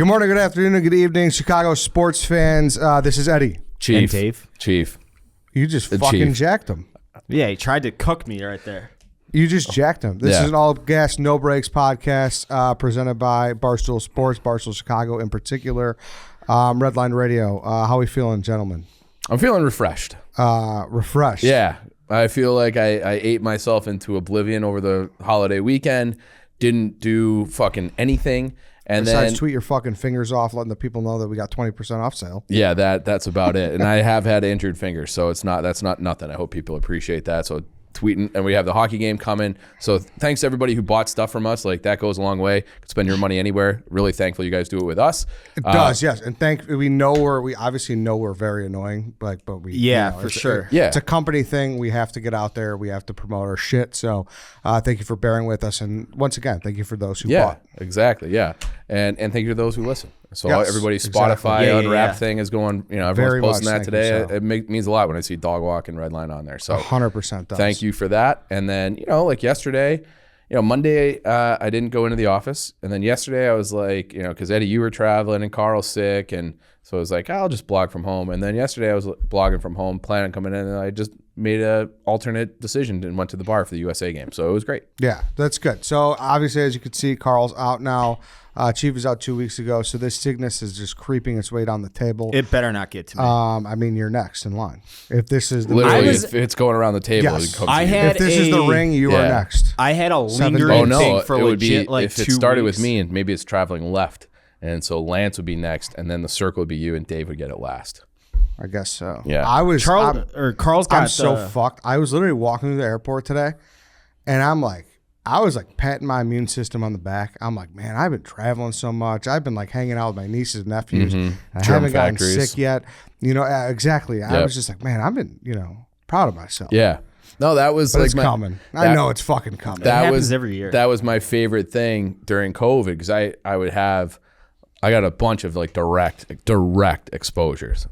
Good morning, good afternoon, and good evening, Chicago sports fans. This is Eddie. Chief. And Dave. Chief. You just fucking jacked him. Yeah, he tried to cook me right there. You just jacked him. This is an all gas, no breaks podcast presented by Barstool Sports, Barstool Chicago in particular. Redline Radio. How are we feeling, gentlemen? I'm feeling refreshed. Refreshed. Yeah. I feel like I ate myself into oblivion over the holiday weekend. Didn't do fucking anything. And Besides then tweet your fucking fingers off, letting the people know that we got 20% off sale. Yeah, that's about it. And I have had injured fingers, so that's not nothing. I hope people appreciate that. So tweeting, and we have the hockey game coming. So thanks to everybody who bought stuff from us. Like, that goes a long way. You can spend your money anywhere. Really thankful you guys do it with us. It does, yes. And we obviously know we're very annoying, but we for sure. It's a company thing. We have to get out there. We have to promote our shit. So thank you for bearing with us. And once again, thank you for those who bought. Exactly. Yeah. And thank you to those who listen. So everybody's exactly. Spotify Unwrapped thing is going, everyone's Very posting much, that today. so. It means a lot when I see Dog Walk and Redline on there. So 100% does. Thank you for that. And then, like yesterday, Monday, I didn't go into the office. And then yesterday I was like, because Eddie, you were traveling and Carl's sick. And so I was like, I'll just blog from home. And then yesterday I was blogging from home, planning on coming in. And I just made a alternate decision and went to the bar for the USA game. So it was great. Yeah, that's good. So obviously, as you can see, Carl's out now. Chief was out 2 weeks ago. So this sickness is just creeping its way down the table. It better not get to me. I mean, you're next in line. If this is the literally, if it's going around the table, yes. it comes to you. If this is the ring, you are next. I had a lingering thing for it would be like if 2 it started weeks. with me and maybe it's traveling left, and so Lance would be next, and then the circle would be you, and Dave would get it last. I guess so. Yeah, Carl's got. I'm so fucked. I was literally walking through the airport today, and I was like patting my immune system on the back. I'm like, man, I've been traveling so much. I've been like hanging out with my nieces and nephews. I haven't gotten sick yet. Exactly. I was just like, man, I've been, proud of myself. Yeah. No, that was it's coming. I know it's fucking coming. That happens every year. That was my favorite thing during COVID, because I got a bunch of like direct exposures.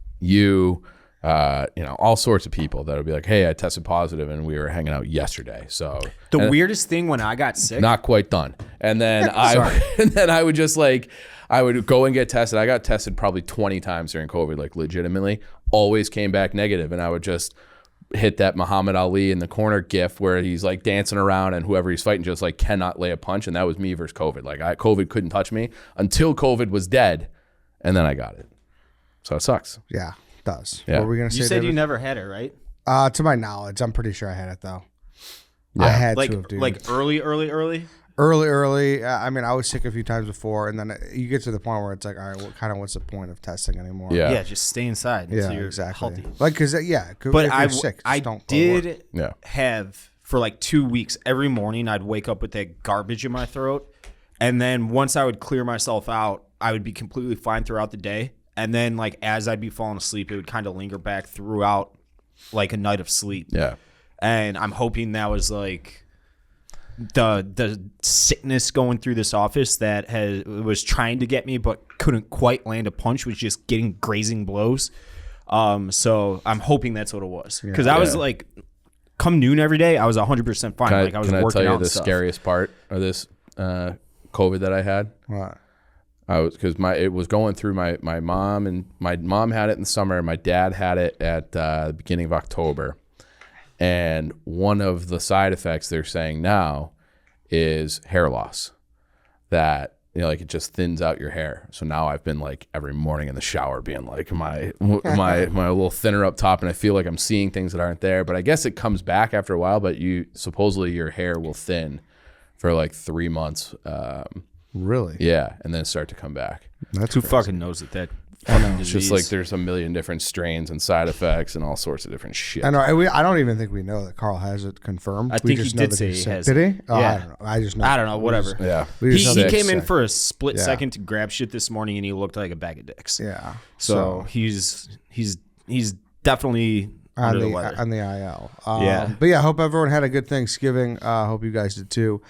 All sorts of people that would be like, hey, I tested positive and we were hanging out yesterday. So the weirdest thing when I got sick, not quite done. And then I would just I would go and get tested. I got tested probably 20 times during COVID, like legitimately, always came back negative. And I would just hit that Muhammad Ali in the corner gif where he's like dancing around and whoever he's fighting just like cannot lay a punch. And that was me versus COVID. Like COVID couldn't touch me until COVID was dead. And then I got it. So it sucks. Yeah. Does. Yeah. What were we gonna say? You said David? you never had it, right? To my knowledge, I'm pretty sure I had it though. Yeah. I had like, to have, dude. Like early. Early. I mean, I was sick a few times before, and then you get to the point where it's like, all right, what's the point of testing anymore? Yeah. Just stay inside until you're exactly. healthy. Like, because But if you're sick, I don't did have for like 2 weeks. Every morning, I'd wake up with that garbage in my throat, and then once I would clear myself out, I would be completely fine throughout the day. And then, like, as I'd be falling asleep, it would kind of linger back throughout, like, a night of sleep. Yeah. And I'm hoping that was, like, the sickness going through this office that was trying to get me but couldn't quite land a punch, was just getting grazing blows. So I'm hoping that's what it was. Because I was, like, come noon every day, I was 100% fine. I was working out. Can I tell you the stuff. scariest part of this COVID that I had? What? Because it was going through my mom, and my mom had it in the summer, and my dad had it at the beginning of October. And one of the side effects they're saying now is hair loss, that like it just thins out your hair. So now I've been like every morning in the shower being like my little thinner up top, and I feel like I'm seeing things that aren't there. But I guess it comes back after a while. But supposedly your hair will thin for like 3 months. Really? Yeah, and then start to come back. That's who fucking knows that It's just like there's a million different strains and side effects and all sorts of different shit. I know. I don't even think we know that Carl has it confirmed. I think he did say he has. Did he? Oh, yeah. I don't know. I just know. I don't know. Whatever. Yeah. He came in for a split second to grab shit this morning, and he looked like a bag of dicks. Yeah. So he's definitely on under the weather. On the IL. Yeah. But yeah, I hope everyone had a good Thanksgiving. Hope you guys did too.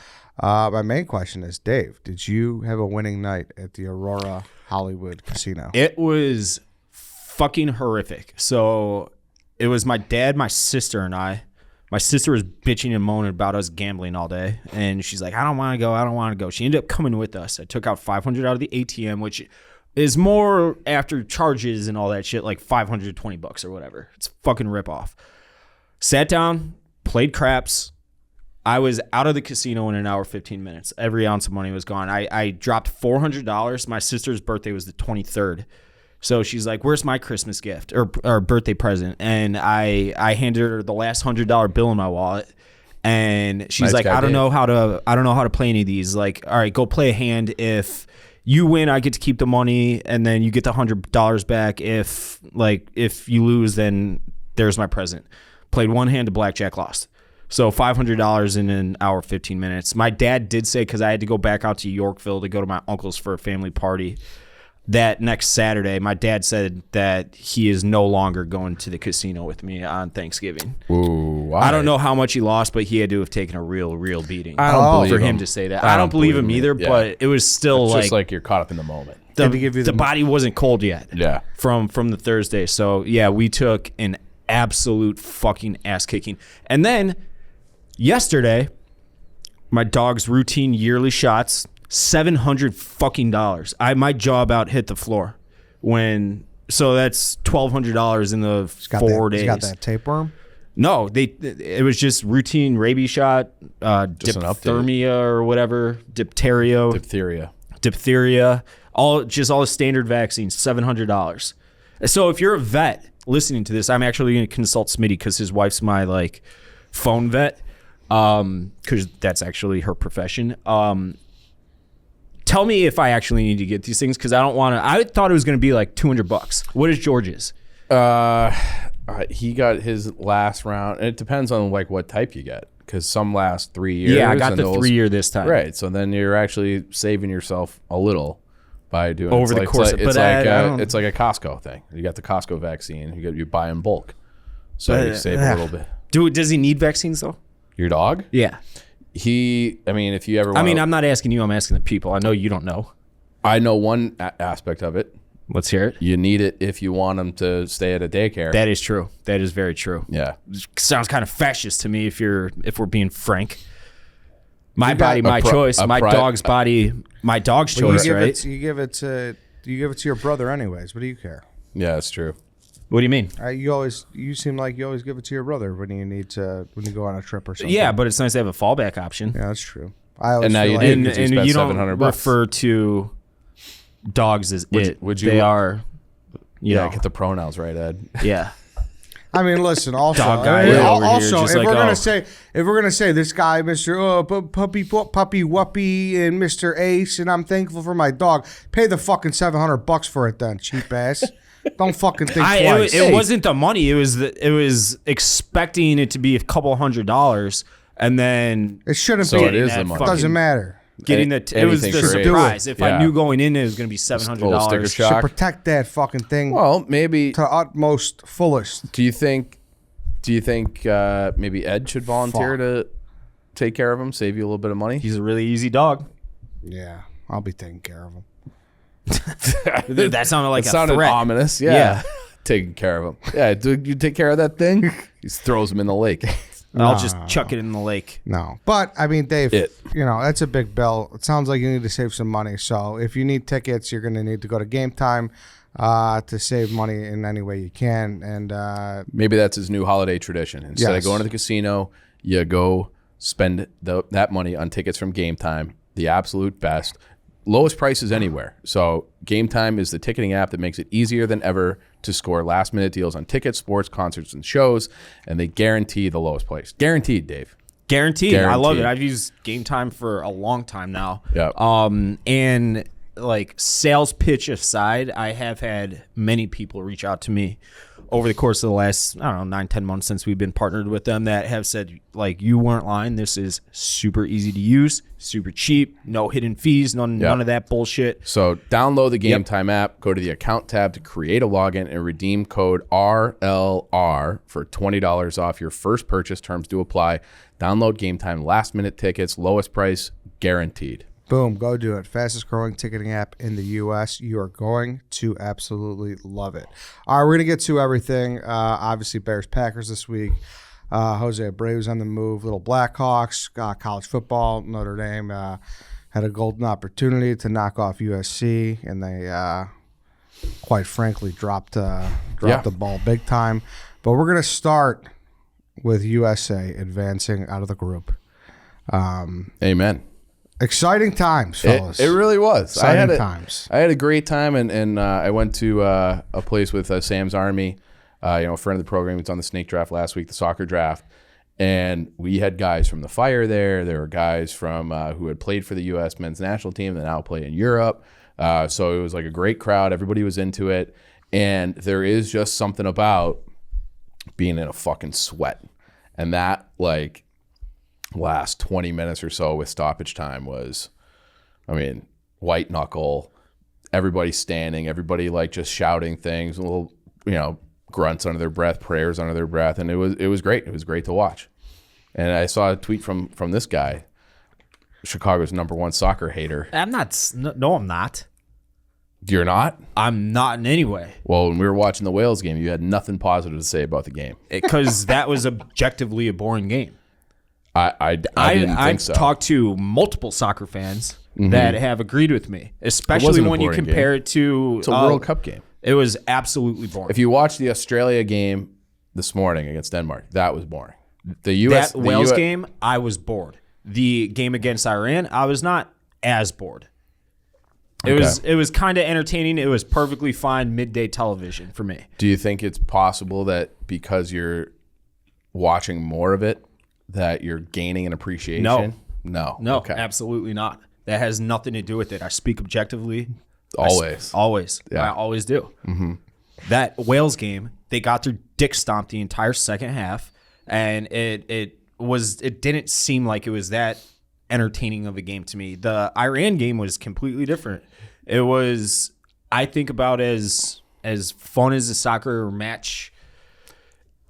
My main question is, Dave, did you have a winning night at the Aurora Hollywood Casino? It was fucking horrific. So it was my dad, my sister, and I. My sister was bitching and moaning about us gambling all day, and she's like, I don't want to go. She ended up coming with us. I took out $500 out of the ATM, which is more after charges and all that shit, like $520 or whatever. It's a fucking ripoff. Sat down, played craps. I was out of the casino in an hour, 15 minutes. Every ounce of money was gone. I dropped $400. My sister's birthday was the 23rd. So she's like, where's my Christmas gift or birthday present? And I handed her the last $100 bill in my wallet. And she's Nice like, guy, I don't Dave. know how to play any of these. Like, all right, go play a hand. If you win, I get to keep the money, and then you get the $100 back. If you lose, then there's my present. Played one hand of blackjack, lost. So $500 in an hour, 15 minutes. My dad did say, because I had to go back out to Yorkville to go to my uncle's for a family party that next Saturday, my dad said that he is no longer going to the casino with me on Thanksgiving. Ooh, why? I don't know how much he lost, but he had to have taken a real beating. I don't believe for him. him to say that. I don't believe him either, Yeah. but it was still It's like, just like you're caught up in the moment. the body wasn't cold yet. Yeah. From the Thursday. So yeah, we took an absolute fucking ass kicking. And then yesterday, my dog's routine yearly shots, $700 fucking dollars. My jaw about hit the floor so that's $1,200 in the 4 days. He's got that tapeworm. No, it was just routine rabies shot, Just an update. diphtheria or whatever, diphtheria, all the standard vaccines, $700. So if you're a vet listening to this, I'm actually going to consult Smitty because his wife's my like phone vet, because that's actually her profession. Tell me if I actually need to get these things, because I don't want to. I thought it was going to be like $200. What is George's? He got his last round. And it depends on like what type you get, because some last 3 years. Yeah, I got and the those- 3 year this time. Right. So then you're actually saving yourself a little by doing Over the course of- It's but I like don't- it's like a Costco thing. You got the Costco vaccine. You buy in bulk, so But, you save a little bit. Does he need vaccines though? Your dog? Yeah. If you ever, I'm not asking you. I'm asking the people. I know you don't know. I know one aspect of it. Let's hear it. You need it if you want them to stay at a daycare. That is true. That is very true. Yeah. Sounds kind of fascist to me if we're being frank. My You got body, my choice. a My dog's body, my dog's Well, choice, right? You give it to your brother anyways. What do you care? Yeah, that's true. What do you mean? You seem like you always give it to your brother when you go on a trip or something. Yeah, but it's nice to have a fallback option. Yeah, that's true. I always And now feel you like, do. And, because you and spent you don't $700. refer to dogs as Would you- They are, Yeah, get the pronouns right, Ed. yeah. I mean, listen. Also, Dog guy I mean, over here, also, just if like, we're gonna oh. if we're gonna say this guy, Mr. Puppy Wuppy and Mr. Ace, and I'm thankful for my dog, pay the fucking $700 for it then, cheap ass. Don't fucking think twice. It wasn't the money. It was expecting it to be a couple $100, and then It shouldn't So be. it is that the money. It doesn't matter. getting it was the Anything for surprise. it. If I Yeah. knew going in it was going to be Little sticker $700. shock. Should protect that fucking thing Well, maybe. to utmost fullest. Do you think maybe Ed should volunteer to take care of him, save you a little bit of money? He's a really easy dog. Yeah, I'll be taking care of him. That sounded like It a sounded threat. ominous. Yeah. Taking care of him. Yeah, do you take care of that thing? He throws him in the lake. I'll just chuck it in the lake. No, but I mean, Dave, It. that's a big bill. It sounds like you need to save some money. So if you need tickets, you're going to need to go to Game Time to save money in any way you can. And Maybe that's his new holiday tradition. Instead Yes. of going to the casino, you go spend that money on tickets from Game Time, the absolute best. Lowest prices anywhere. So Game Time is the ticketing app that makes it easier than ever to score last minute deals on tickets, sports, concerts, and shows, and they guarantee the lowest price. Guaranteed, Dave. Guaranteed. I love it. Guaranteed. I've used Game Time for a long time now. Yep. And like sales pitch aside, I have had many people reach out to me over the course of the last, 9-10 months since we've been partnered with them that have said, like, you weren't lying. This is super easy to use, super cheap, no hidden fees, none of that bullshit. So download the Game Time app, go to the account tab to create a login, and redeem code RLR for $20 off your first purchase. Terms do apply. Download Game Time, last minute tickets, lowest price, guaranteed. boom, go do it. Fastest growing ticketing app in the U.S. You are going to absolutely love it. All right, we're going to get to everything. Obviously, Bears-Packers this week. Jose Abreu's on the move. Little Blackhawks, college football. Notre Dame had a golden opportunity to knock off USC, and they, quite frankly, dropped the ball big time. But we're going to start with USA advancing out of the group. Amen. Exciting times, fellas. It really was. Exciting times. I had a great time, and I went to a place with Sam's Army, a friend of the program. He was on the snake draft last week, the soccer draft, and we had guys from the Fire there. There were guys from who had played for the U.S. men's national team that now play in Europe. So it was like a great crowd. Everybody was into it, and there is just something about being in a fucking sweat, and that like last 20 minutes or so with stoppage time was, white knuckle, everybody standing, everybody like just shouting things, a little, grunts under their breath, prayers under their breath. And it was great. It was great to watch. And I saw a tweet from this guy, Chicago's #1 soccer hater. I'm not. No, I'm not. You're not? I'm not in any way. Well, when we were watching the Wales game, you had nothing positive to say about the game. Because that was objectively a boring game. I didn't think so. I've talked to multiple soccer fans that have agreed with me, especially when you compare it to it's a World Cup game. It was absolutely boring. If you watch the Australia game this morning against Denmark, that was boring. The Wales game, I was bored. The game against Iran, I was not as bored. It was kind of entertaining. It was perfectly fine midday television for me. Do you think it's possible that because you're watching more of it, that you're gaining an appreciation? No. Okay. Absolutely not. That has nothing to do with it. I speak objectively. Always. Yeah. I always do. Mm-hmm. That Wales game, they got their dick stomped the entire second half, and it didn't seem like it was that entertaining of a game to me. The Iran game was completely different. It was, I think, about as fun as a soccer match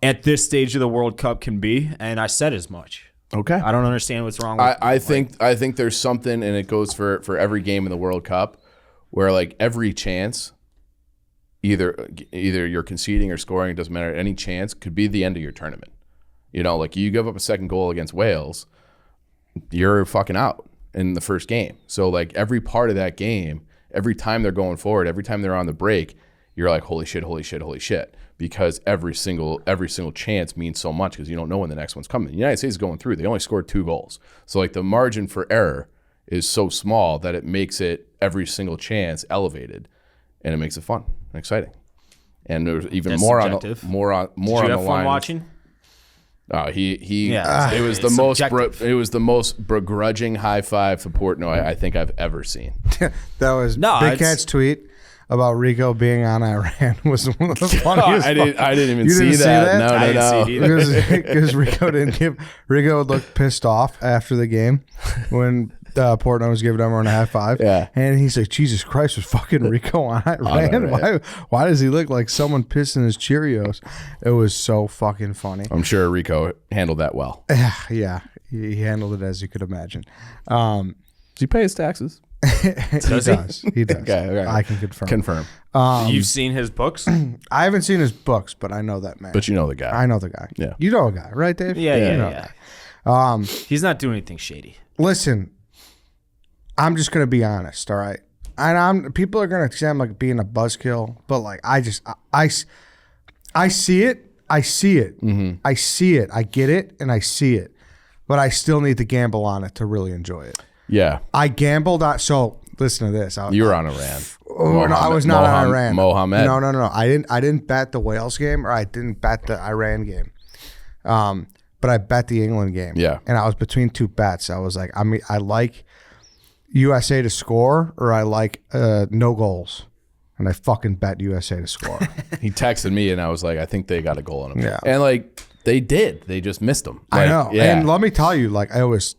at this stage of the World Cup can be, and I said as much. Okay. I don't understand what's wrong with it. I think there's something, and it goes for every game in the World Cup, where like every chance, either you're conceding or scoring, it doesn't matter, any chance could be the end of your tournament. Like you give up a second goal against Wales, you're fucking out in the first game. So like every part of that game, every time they're going forward, every time they're on the break, you're like, holy shit, holy shit, holy shit. Because every single chance means so much because you don't know when the next one's coming. The United States is going through. They only scored 2 goals. So like the margin for error is so small that it makes it every single chance elevated, and it makes it fun and exciting. And there's even more subjective. on more Did you on have the fun line. watching? It was the most begrudging high five to Portnoy I think I've ever seen. That was Big Cat's tweet about Rico being on Iran was one of the funniest. I didn't even see that. No. I didn't see it either. Because Rico looked pissed off after the game when Portnoy was giving everyone a high five. Yeah. And he's like, Jesus Christ, was fucking Rico on Iran? Why does he look like someone pissing his Cheerios? It was so fucking funny. I'm sure Rico handled that well. Yeah. He handled it as you could imagine. Does he pay his taxes? He does. Okay. I can confirm. You've seen his books? I haven't seen his books, but I know that man. But you know the guy. I know the guy. Yeah. You know a guy, right, Dave? Yeah. He's not doing anything shady. Listen, I'm just gonna be honest, all right? And people are gonna say I'm like being a buzzkill, but like I see it. Mm-hmm. I see it. I get it, and I see it, but I still need to gamble on it to really enjoy it. Yeah. I gambled on. So listen to this. You were on Iran. No, I was not on Iran. Mohammed. No. I didn't bet the Wales game, or I didn't bet the Iran game. But I bet the England game. Yeah. And I was between 2 bets. I was like, I like USA to score, or I like no goals. And I fucking bet USA to score. He texted me, and I was like, I think they got a goal on him. Yeah. And like they did. They just missed them. I know. Yeah. And let me tell you, like I was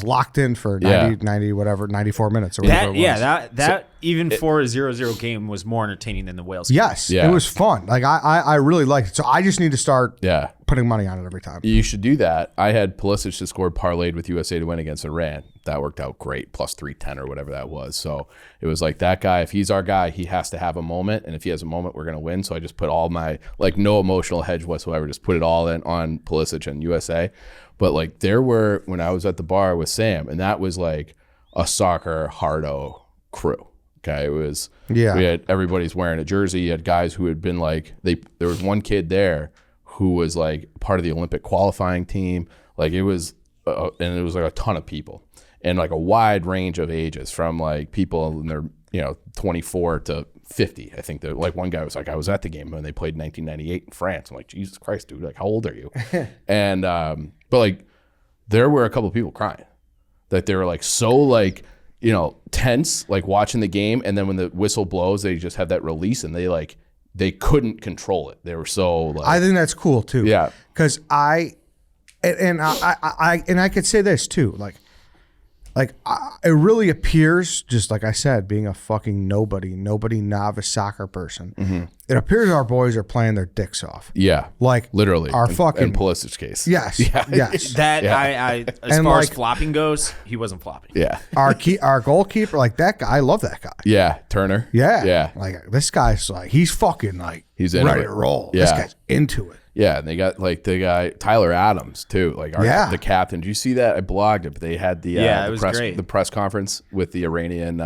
locked in for 94 minutes or whatever it was. That even for a 0-0 game was more entertaining than the Wales game. Yes, it was fun. Like I really liked it. So I just need to start putting money on it every time. You should do that. I had Pulisic to score parlayed with USA to win against Iran. that worked out great, plus 310 or whatever that was. So it was like that guy, if he's our guy, he has to have a moment. And if he has a moment, we're going to win. So I just put all my, like, no emotional hedge whatsoever, just put it all in on Pulisic and USA. But like there were, when I was at the bar with Sam, and that was like a soccer hardo crew. Okay. It was, we had, everybody's wearing a jersey. You had guys who had been like, there was one kid there who was like part of the Olympic qualifying team. Like it was, and it was like a ton of people and like a wide range of ages from like people in their, 24 to 50. I think that like one guy was like, I was at the game when they played in 1998 in France. I'm like, Jesus Christ, dude, like how old are you? And, but like there were a couple of people crying that they were like, so like, tense, like watching the game. And then when the whistle blows, they just have that release and they couldn't control it. They were so like, I think that's cool too. Yeah. Cause I could say this too. It really appears, just like I said, being a fucking nobody novice soccer person, it appears our boys are playing their dicks off. Yeah. Like literally. Our fucking in Pulisic's case. Yes. Yeah. Yes. That I as far as flopping goes, he wasn't flopping. Yeah. Our goalkeeper, like that guy, I love that guy. Yeah. Turner. Yeah. Yeah. Like this guy's like, he's fucking like, he's ready to roll. Yeah. This guy's into it. Yeah, and they got like the guy Tyler Adams too, like the captain. Did you see that? I blogged it, but they had the press conference with the Iranian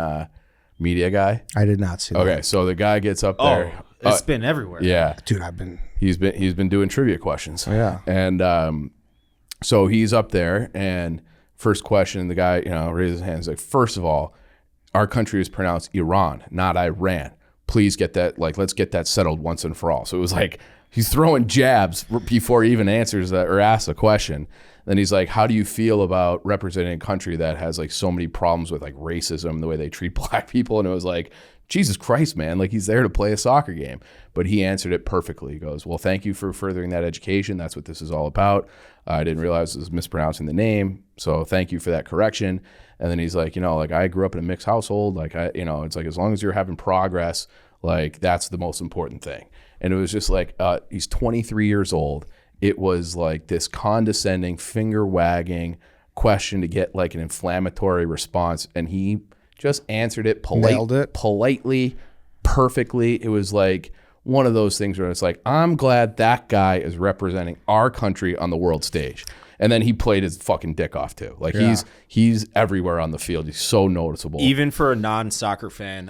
media guy. I did not see that. Okay, so the guy gets up there. It's been everywhere. Yeah, dude, he's been doing trivia questions. Yeah, and so he's up there, and first question, the guy raises his hand. He's like, first of all, our country is pronounced Iran, not Iran. Please get that. Like, let's get that settled once and for all. So it was like. He's throwing jabs before he even answers that or asks a question. Then he's like, how do you feel about representing a country that has like so many problems with like racism, the way they treat black people? And it was like, Jesus Christ, man, like he's there to play a soccer game. But he answered it perfectly. He goes, well, thank you for furthering that education. That's what this is all about. I didn't realize I was mispronouncing the name. So thank you for that correction. And then he's like, like I grew up in a mixed household. Like it's like, as long as you're having progress, like that's the most important thing. And it was just like, he's 23 years old. It was like this condescending, finger-wagging question to get like an inflammatory response. And he just answered it, politely, perfectly. It was like one of those things where it's like, I'm glad that guy is representing our country on the world stage. And then he played his fucking dick off too. Like he's everywhere on the field. He's so noticeable. Even for a non-soccer fan,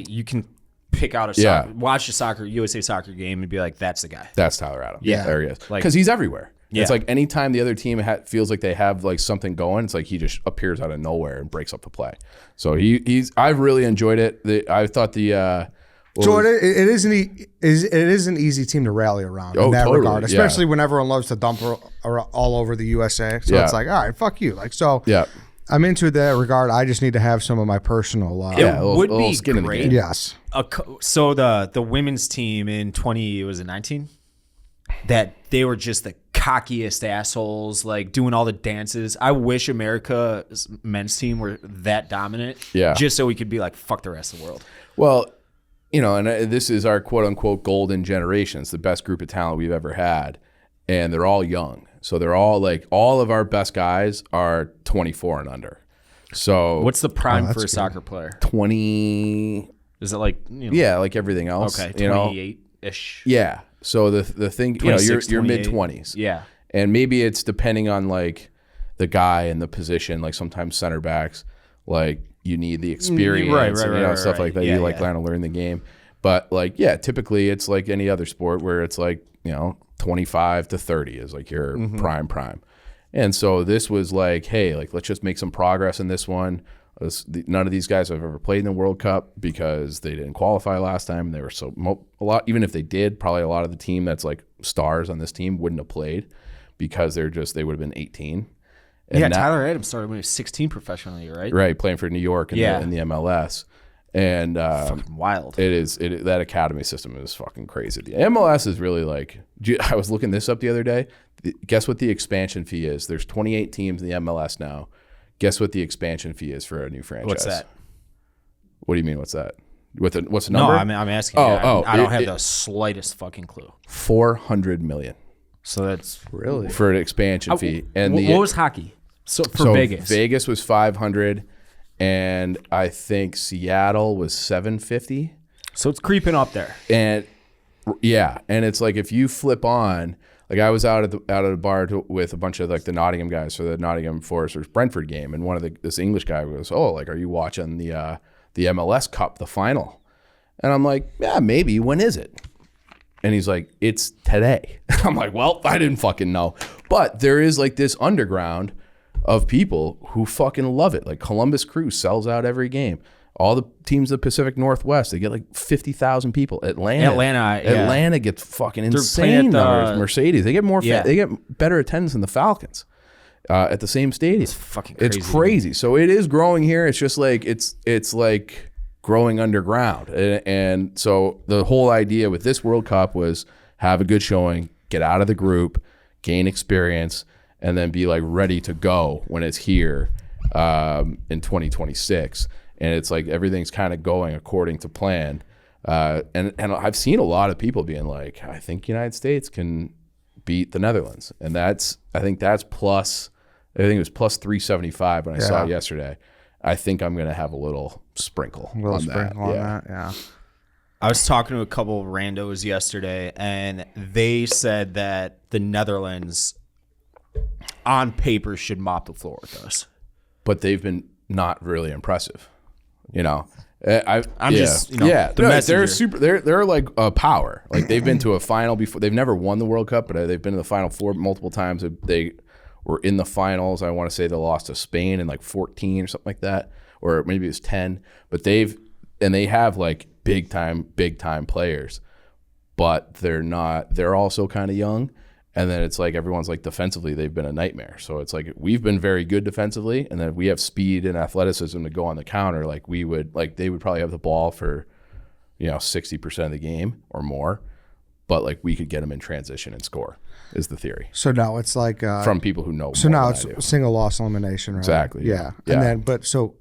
you can pick out watch a USA soccer game and be like, that's the guy. That's Tyler Adams. Yeah. There he is. Because he's everywhere. Yeah. It's like anytime the other team feels like they have like something going, it's like he just appears out of nowhere and breaks up the play. So I've really enjoyed it. I thought Jordan, it is an easy team to rally around in that regard, especially when everyone loves to dump all over the USA. So it's like, all right, fuck you. Like, so I'm into that regard. I just need to have some of my personal. Would be skin great. In the game. Yes. So the women's team in 19? That they were just the cockiest assholes, like doing all the dances. I wish America's men's team were that dominant. Yeah. Just so we could be like, fuck the rest of the world. Well, and this is our quote unquote golden generation. It's the best group of talent we've ever had. And they're all young. So they're all like, all of our best guys are 24 and under. So what's the prime for a soccer player? 20. Is it like, yeah, like everything else. Okay, 28-ish. Yeah. So the thing, you're mid 20s. Yeah. And maybe it's depending on like the guy and the position. Like sometimes center backs, like you need the experience, and stuff like that. You learn to learn the game. But like, typically it's like any other sport where it's like, 25 to 30 is like your prime. And so this was like, hey, like let's just make some progress in this one. None of these guys have ever played in the World Cup because they didn't qualify last time. They were a lot. Even if they did, probably a lot of the team that's like stars on this team wouldn't have played because they would have been 18. And Tyler Adams started when he was 16 professionally, right? Right, playing for New York in the MLS. And fucking wild. It is that academy system is fucking crazy. The MLS is really like. I was looking this up the other day. Guess what the expansion fee is? There's 28 teams in the MLS now. Guess what the expansion fee is for a new franchise? What's that? What do you mean? What's that? What's the number? No, I'm asking. I don't have the slightest fucking clue. $400 million. So that's really for an expansion fee. And what was hockey? So for Vegas was 500, and I think Seattle was 750. So it's creeping up there. And yeah, and it's like if you flip on, like I was out at the bar with a bunch of like the Nottingham guys for the Nottingham Foresters Brentford game, and this English guy goes, "Oh, like are you watching the MLS Cup, the final?" And I'm like, "Yeah, maybe. When is it?" And he's like, "It's today." I'm like, "Well, I didn't fucking know." But there is like this underground of people who fucking love it. Like Columbus Crew sells out every game. All the teams of the Pacific Northwest, they get like 50,000 people. Atlanta gets fucking insane numbers. Mercedes, they get more. They get better attendance than the Falcons at the same stadium. It's fucking crazy. It's crazy. So it is growing here. It's just like it's like growing underground. And so the whole idea with this World Cup was have a good showing, get out of the group, gain experience, and then be like ready to go when it's here in 2026. And it's like everything's kind of going according to plan. And I've seen a lot of people being like, I think United States can beat the Netherlands. And I think it was plus 375 when I saw it yesterday. I think I'm going to have a little sprinkle on that. Yeah. I was talking to a couple of randos yesterday, and they said that the Netherlands on paper should mop the floor with us. But they've been not really impressive. You know, they're like a power. Like they've been to a final before. They've never won the World Cup, but they've been to the Final Four multiple times. They were in the finals. I want to say they lost to Spain in like 14 or something like that, or maybe it was 10. But they have like big time players, but they're not. They're also kind of young. And then it's like everyone's like defensively, they've been a nightmare. So it's like we've been very good defensively, and then we have speed and athleticism to go on the counter. Like they would probably have the ball for, 60% of the game or more, but like we could get them in transition and score is the theory. So now it's like from people who know. So now it's single loss elimination, right? Exactly. Yeah. And then so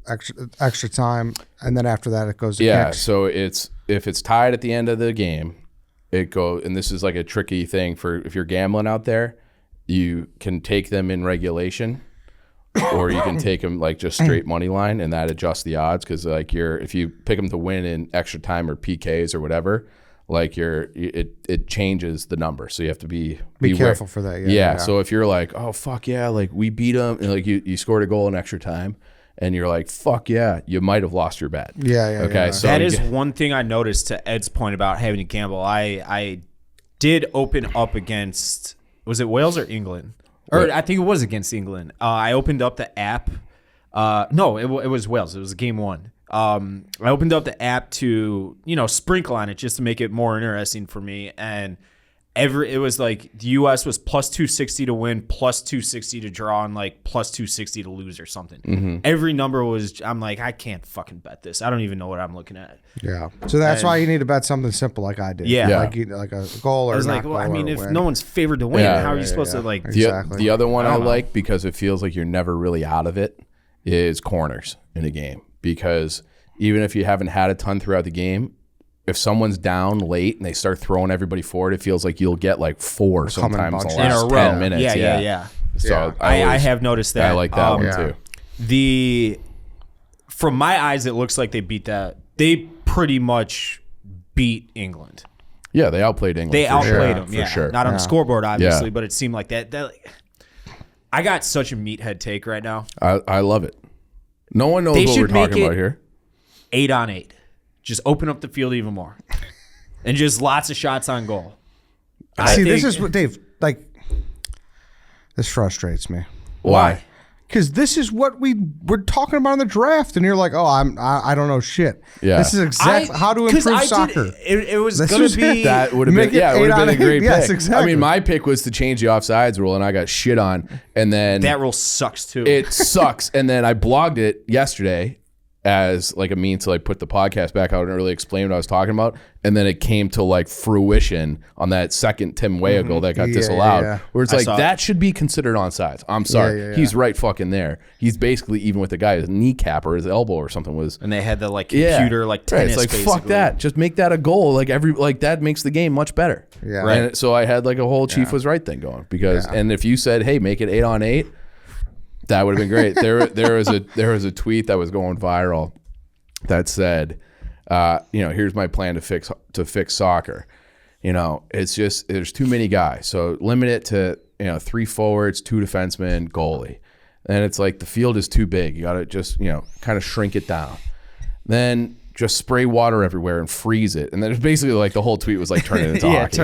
extra time, and then after that it goes to kicks. So if it's tied at the end of the game. It goes, and this is like a tricky thing for if you're gambling out there, you can take them in regulation, or you can take them like just straight money line, and that adjusts the odds because like if you pick them to win in extra time or PKs or whatever, like it changes the number, so you have to be careful for that. Yeah. So if you're like, oh fuck yeah, like we beat them, and like you scored a goal in extra time. And you're like, fuck yeah, you might have lost your bet. Yeah. Okay, so that is one thing I noticed to Ed's point about having to gamble. I did open up against, was it Wales or England? Or I think it was against England. I opened up the app. No, it was Wales. It was game one. I opened up the app to, sprinkle on it just to make it more interesting for me. And it was like the U.S. was plus 260 to win, plus 260 to draw, and like plus 260 to lose or something. Mm-hmm. Every number was, I'm like, I can't fucking bet this. I don't even know what I'm looking at. Yeah. So that's why you need to bet something simple like I did. Yeah. Like a goal or I was like, well, I mean, if no one's favored to win, how are you supposed to like? Exactly. The other one I like because it feels like you're never really out of it is corners in a game, because even if you haven't had a ton throughout the game, if someone's down late and they start throwing everythody forward, it feels like you'll get like 4 sometimes in the last 10 minutes. Yeah. So I have noticed that. I like that one too. From my eyes, it looks like they beat that. They pretty much beat England. Yeah, they outplayed England. They outplayed them, for sure. Not on the scoreboard, obviously, but it seemed like that. I got such a meathead take right now. I love it. No one knows what we're talking about here. 8 on 8. Just open up the field even more. And just lots of shots on goal. This is what, Dave, like, this frustrates me. Why? Because this is what we're talking about in the draft, and you're like, oh, I don't know shit. Yeah. This is exactly how to improve soccer. It was going to be. That would have been, it would have been a great pick. Yes, exactly. I mean, my pick was to change the offsides rule, and I got shit on. And then that rule sucks too. It sucks. And then I blogged it yesterday as like a means to like put the podcast back out and really explain what I was talking about. And then it came to like fruition on that second Tim Weah goal that got disallowed. Where it's like, that should be considered onside. I'm sorry. He's right fucking there. He's basically even with the guy, his kneecap or his elbow or something was. And they had the like computer like tennis. It's like, basically. fuck that. Just make that a goal. Like that makes the game much better. Yeah. Right. And so I had like a whole Chief was right thing going because, and if you said, hey, make it 8 on 8, That would have been great. There was a tweet that was going viral that said, here's my plan to fix soccer. It's just there's too many guys, so limit it to 3 forwards, 2 defensemen, goalie. And it's like the field is too big. You got to just kind of shrink it down. Then just spray water everywhere and freeze it. And then it's basically like the whole tweet was like turn it into hockey.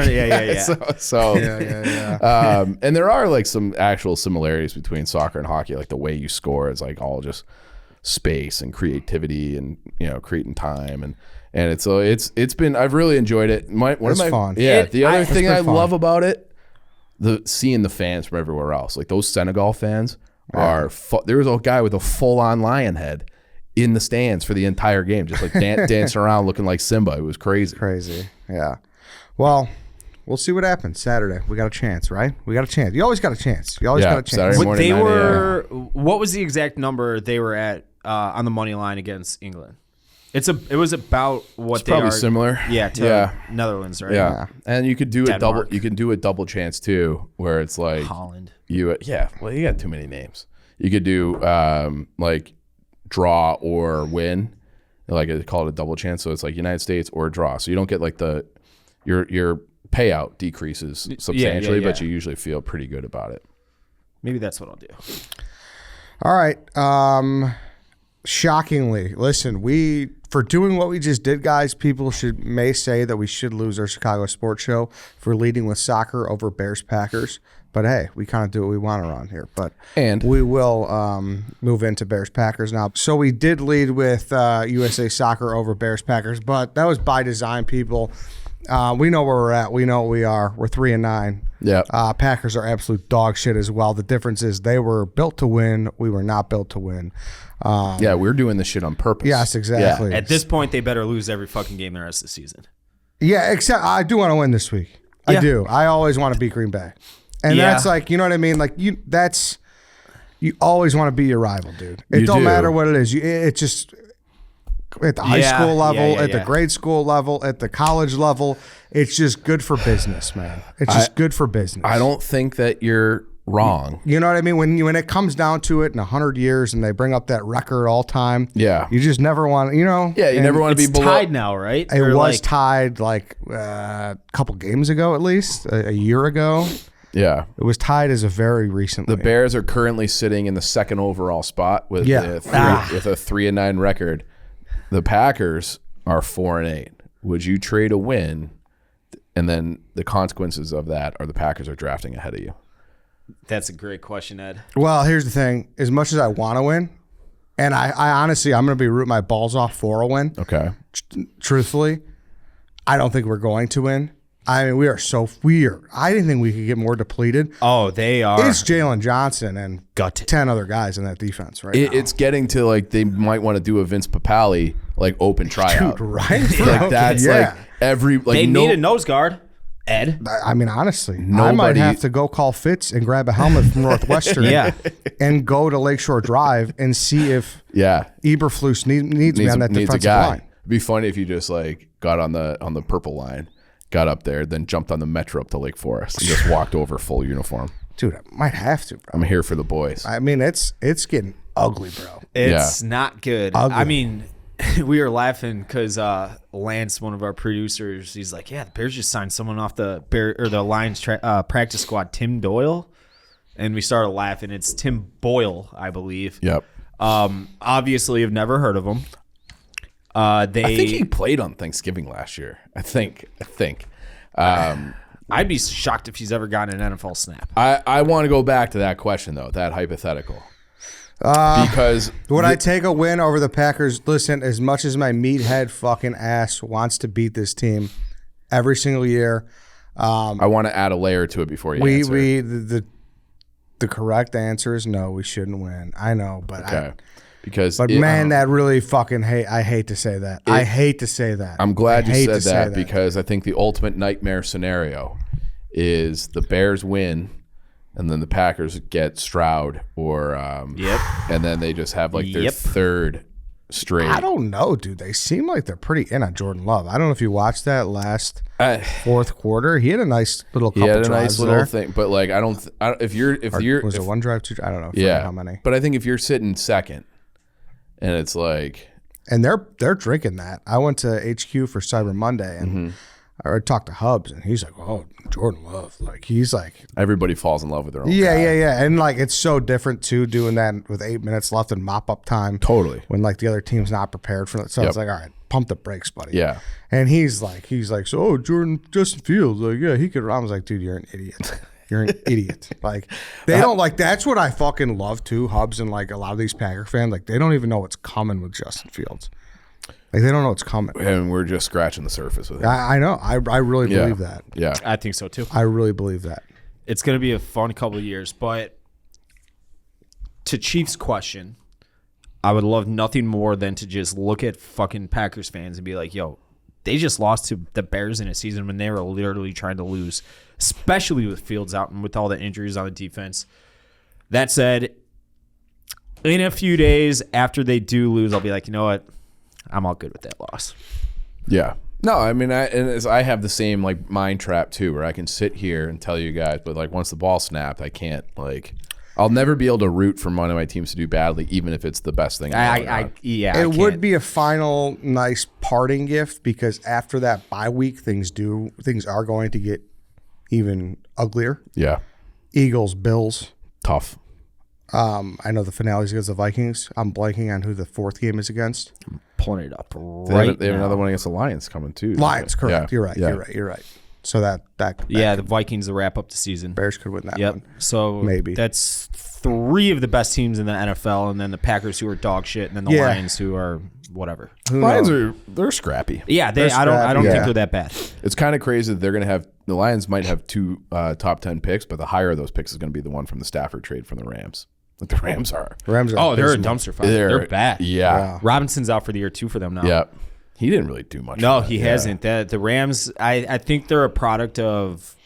And there are like some actual similarities between soccer and hockey. Like the way you score is like all just space and creativity and creating time and it's been I've really enjoyed it. It's fun. Yeah. The other thing I love about it, seeing the fans from everywhere else. Like those Senegal fans there was a guy with a full-on lion head in the stands for the entire game, just like dancing around looking like Simba. It was crazy. Yeah. Well, we'll see what happens Saturday. We got a chance, right? We got a chance. You always got a chance. Got a chance. Saturday morning, what was the exact number they were at on the money line against England? It was about what it's probably similar. Yeah, to Netherlands, right? Yeah. And you could do Denmark. You can do a double chance too, where it's like Holland. You got too many names. You could do like draw or win, like I call it a double chance. So it's like United States or draw. So you don't get like your payout decreases substantially, but you usually feel pretty good about it. Maybe that's what I'll do. All right. Shockingly, listen, for doing what we just did, guys, people may say that we should lose our Chicago sports show for leading with soccer over Bears-Packers. But hey, we kind of do what we want around here. And we will move into Bears-Packers now. So we did lead with USA Soccer over Bears-Packers, but that was by design, people. We know where we're at. We know what we are. We're 3-9. Yeah. Packers are absolute dog shit as well. The difference is they were built to win. We were not built to win. We're doing this shit on purpose. Yes, exactly. Yeah. At this point, they better lose every fucking game the rest of the season. Yeah, except I do want to win this week. I do. I always want to beat Green Bay. And that's like, you know what I mean? Like you always want to be your rival, dude. It don't matter what it is. It's just at the high school level, at the grade school level, at the college level. It's just good for business, man. It's just good for business. I don't think that you're wrong. You know what I mean? When it comes down to it in 100 years and they bring up that record all time, you just never want, you never want to be below. Tied now, right? It was tied like a couple games ago, at least a year ago. Yeah. It was tied as of very recently. The Bears are currently sitting in the 2nd overall spot with a 3-9 record. The Packers are 4-8. Would you trade a win? And then the consequences of that are the Packers are drafting ahead of you. That's a great question, Ed. Well, here's the thing. As much as I want to win, and I honestly, I'm going to be rooting my balls off for a win. Okay. Truthfully, I don't think we're going to win. I mean, we are so weird. I didn't think we could get more depleted. Oh, they are. It's Jalen Johnson and 10 other guys in that defense, right? It's getting to like they might want to do a Vince Papale like open tryout. Dude, right? Like that's like every like they need a nose guard. Ed, I mean, honestly, I might have to go call Fitz and grab a helmet from Northwestern, and go to Lakeshore Drive and see if Eberflus needs me on that defensive line. It'd be funny if you just like got on the purple line, got up there, then jumped on the metro up to Lake Forest and just walked over full uniform. Dude, I might have to, bro. I'm here for the boys. I mean, it's getting ugly, bro. It's not good. Ugly. I mean, we were laughing because Lance, one of our producers, he's like, "Yeah, the Bears just signed someone off the Lions practice squad, Tim Doyle," and we started laughing. It's Tim Boyle, I believe. Yep. Obviously, I've never heard of him. I think he played on Thanksgiving last year. I think. I'd be shocked if he's ever gotten an NFL snap. I want to go back to that question though, that hypothetical. Because would I take a win over the Packers? Listen, as much as my meathead fucking ass wants to beat this team every single year, I want to add a layer to it before you answer. The correct answer is no. We shouldn't win. I know, but that really fucking I hate to say that. I hate to say that. I'm glad you said that because I think the ultimate nightmare scenario is the Bears win. And then the Packers get Stroud and then they just have like their third straight. I don't know, dude. They seem like they're pretty in on Jordan Love. I don't know if you watched that last fourth quarter. He had a nice little couple drives there. He had a nice little thing, but like was it one drive, two? I don't know. How many? But I think if you're sitting second, and it's like, and they're drinking that. I went to HQ for Cyber Monday and I talked to Hubs, and he's like, "Oh, Jordan Love." Like he's like, everybody falls in love with their own. Yeah. And like it's so different too, doing that with 8 minutes left and mop up time. Totally. When like the other team's not prepared for it, so it's like, all right, pump the brakes, buddy. Yeah. And he's like, so Justin Fields, like, yeah, he could. I was like, dude, you're an idiot. You're an idiot. Like they don't like. That's what I fucking love too. Hubs and like a lot of these Packer fans, like they don't even know what's coming with Justin Fields. Like they don't know what's coming, and we're just scratching the surface with it. I know. I really believe that. Yeah, I think so too. I really believe that. It's going to be a fun couple of years, but to Chief's question, I would love nothing more than to just look at fucking Packers fans and be like, "Yo, they just lost to the Bears in a season when they were literally trying to lose, especially with Fields out and with all the injuries on the defense." That said, in a few days after they do lose, I'll be like, you know what? I'm all good with that loss. Yeah. No, I mean, I have the same like mind trap too, where I can sit here and tell you guys, but like once the ball snapped, I can't like. I'll never be able to root for one of my teams to do badly, even if it's the best thing. It would be a final nice parting gift because after that bye week, things are going to get even uglier. Yeah. Eagles, Bills, tough. I know the finale's against the Vikings. I'm blanking on who the fourth game is against. Pulling it up They have another one against the Lions coming too. Lions, correct. Yeah. You're right. So that the Vikings to wrap up the season. Bears could win that one. So maybe that's 3 of the best teams in the NFL, and then the Packers who are dog shit, and then the Lions who are whatever. Lions they're scrappy. Yeah, I don't think they're that bad. It's kind of crazy that they're going to have the Lions might have 2 top 10 picks, but the higher of those picks is going to be the one from the Stafford trade from the Rams. Like the Rams are. They're a dumpster fire. They're bad. Yeah. Robinson's out for the year 2 for them now. Yeah. He didn't really do much. No, he hasn't. The Rams, I think they're a product of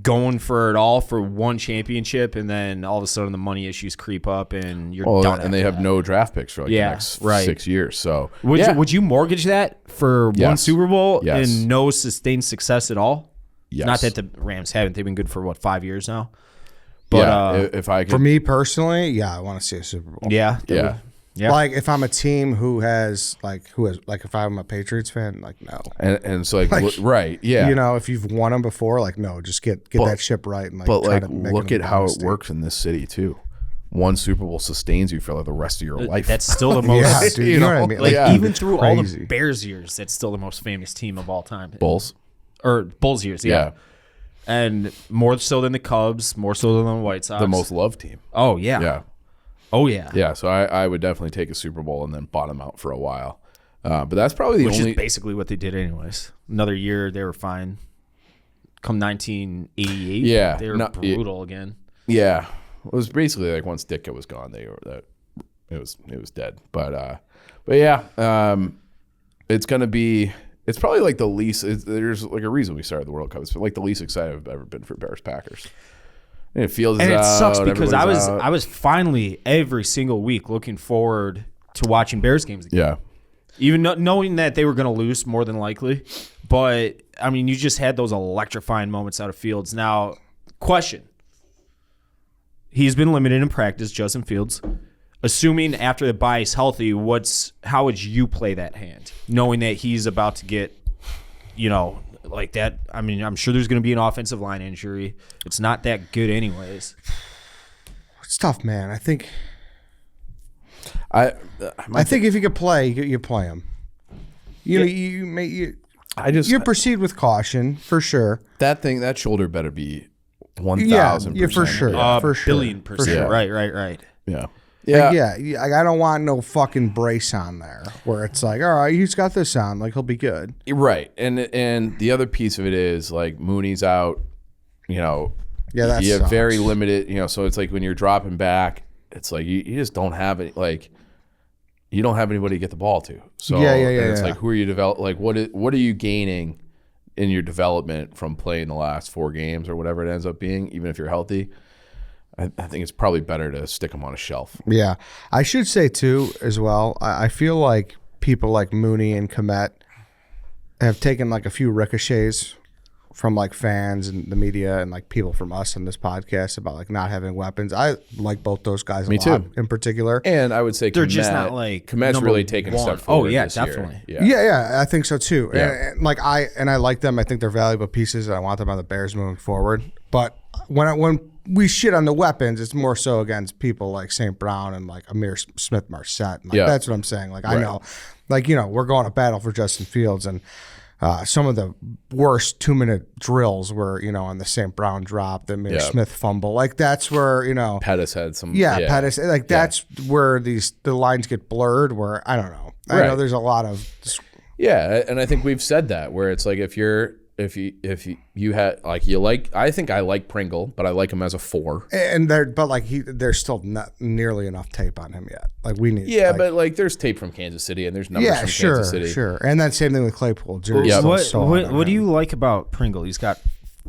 going for it all for one championship, and then all of a sudden the money issues creep up, and you're done. And they have no draft picks for like the next 6 years. So would you mortgage that for one Super Bowl and no sustained success at all? Yes. Not that the Rams haven't. They've been good for 5 years now. But if I could, for me personally, I want to see a Super Bowl. Yeah. Like if I'm a team who has if I'm a Patriots fan, like no. And so right, yeah. You know, if you've won them before, like no, just get that ship right and like. But try like, to make look at how it works in this city too. One Super Bowl sustains you for like the rest of your life. That's still the most. Dude, you know what I mean? Like even through all the Bears years, that's still the most famous team of all time. Bulls years, yeah. And more so than the Cubs, more so than the White Sox. The most loved team. Oh, yeah. Yeah. Oh, yeah. Yeah, so I would definitely take a Super Bowl and then bottom out for a while. But that's probably the only... Which is basically what they did anyways. Another year, they were fine. Come 1988, they were brutal again. Yeah. It was basically like once Ditka was gone, it was dead. But yeah, it's going to be... It's probably like the least. There's like a reason we started the World Cup. It's like the least excited I've ever been for Bears Packers. And it feels and it sucks because I was finally every single week looking forward to watching Bears games again. Yeah, even knowing that they were going to lose more than likely. But I mean, you just had those electrifying moments out of Fields. Now, question: he's been limited in practice, Justin Fields. Assuming after the bye he's healthy, how would you play that hand, knowing that he's about to get, like that? I mean, I'm sure there's going to be an offensive line injury. It's not that good, anyways. It's tough, man. I think if you could play, you play him. You proceed with caution for sure. That shoulder better be 1,000%. Yeah, for sure, for sure, billion%. For sure. Right. Yeah. Yeah. I don't want no fucking brace on there where it's like, all right, he's got this on, like he'll be good. Right. And the other piece of it is like Mooney's out, that you have sucks. very limited, so it's like when you're dropping back, it's like you just don't have it. Like you don't have anybody to get the ball to. So it's like, who are you like, what are you gaining in your development from playing the last 4 games or whatever it ends up being, even if you're healthy? I think it's probably better to stick him on a shelf. Yeah. I should say, too, as well, I feel like people like Mooney and Kmet have taken like a few ricochets from like fans and the media and like people from us on this podcast about like not having weapons. I like both those guys a lot in particular. And I would say they're just not like Kmet's really taken a step forward. Oh yeah, this definitely. Year. Yeah, I think so too. Yeah. And like I like them. I think they're valuable pieces, and I want them on the Bears moving forward. But when we shit on the weapons, it's more so against people like St. Brown and like Amir Smith-Marset. Like, that's what I'm saying. Like I know, like we're going to battle for Justin Fields, and some of the worst 2-minute drills were on the St. Brown drop, the Amir Smith fumble. Like that's where Pettis had some. Pettis. Like that's where the lines get blurred. Where I don't know. I know there's a lot of. Yeah, and I think we've said that where it's like if you had I think I like Pringle, but I like him as a 4. And there's still not nearly enough tape on him yet. Like we need. Yeah, but like there's tape from Kansas City and there's numbers from Kansas City. Sure. And that same thing with Claypool. What do you like about Pringle? He's got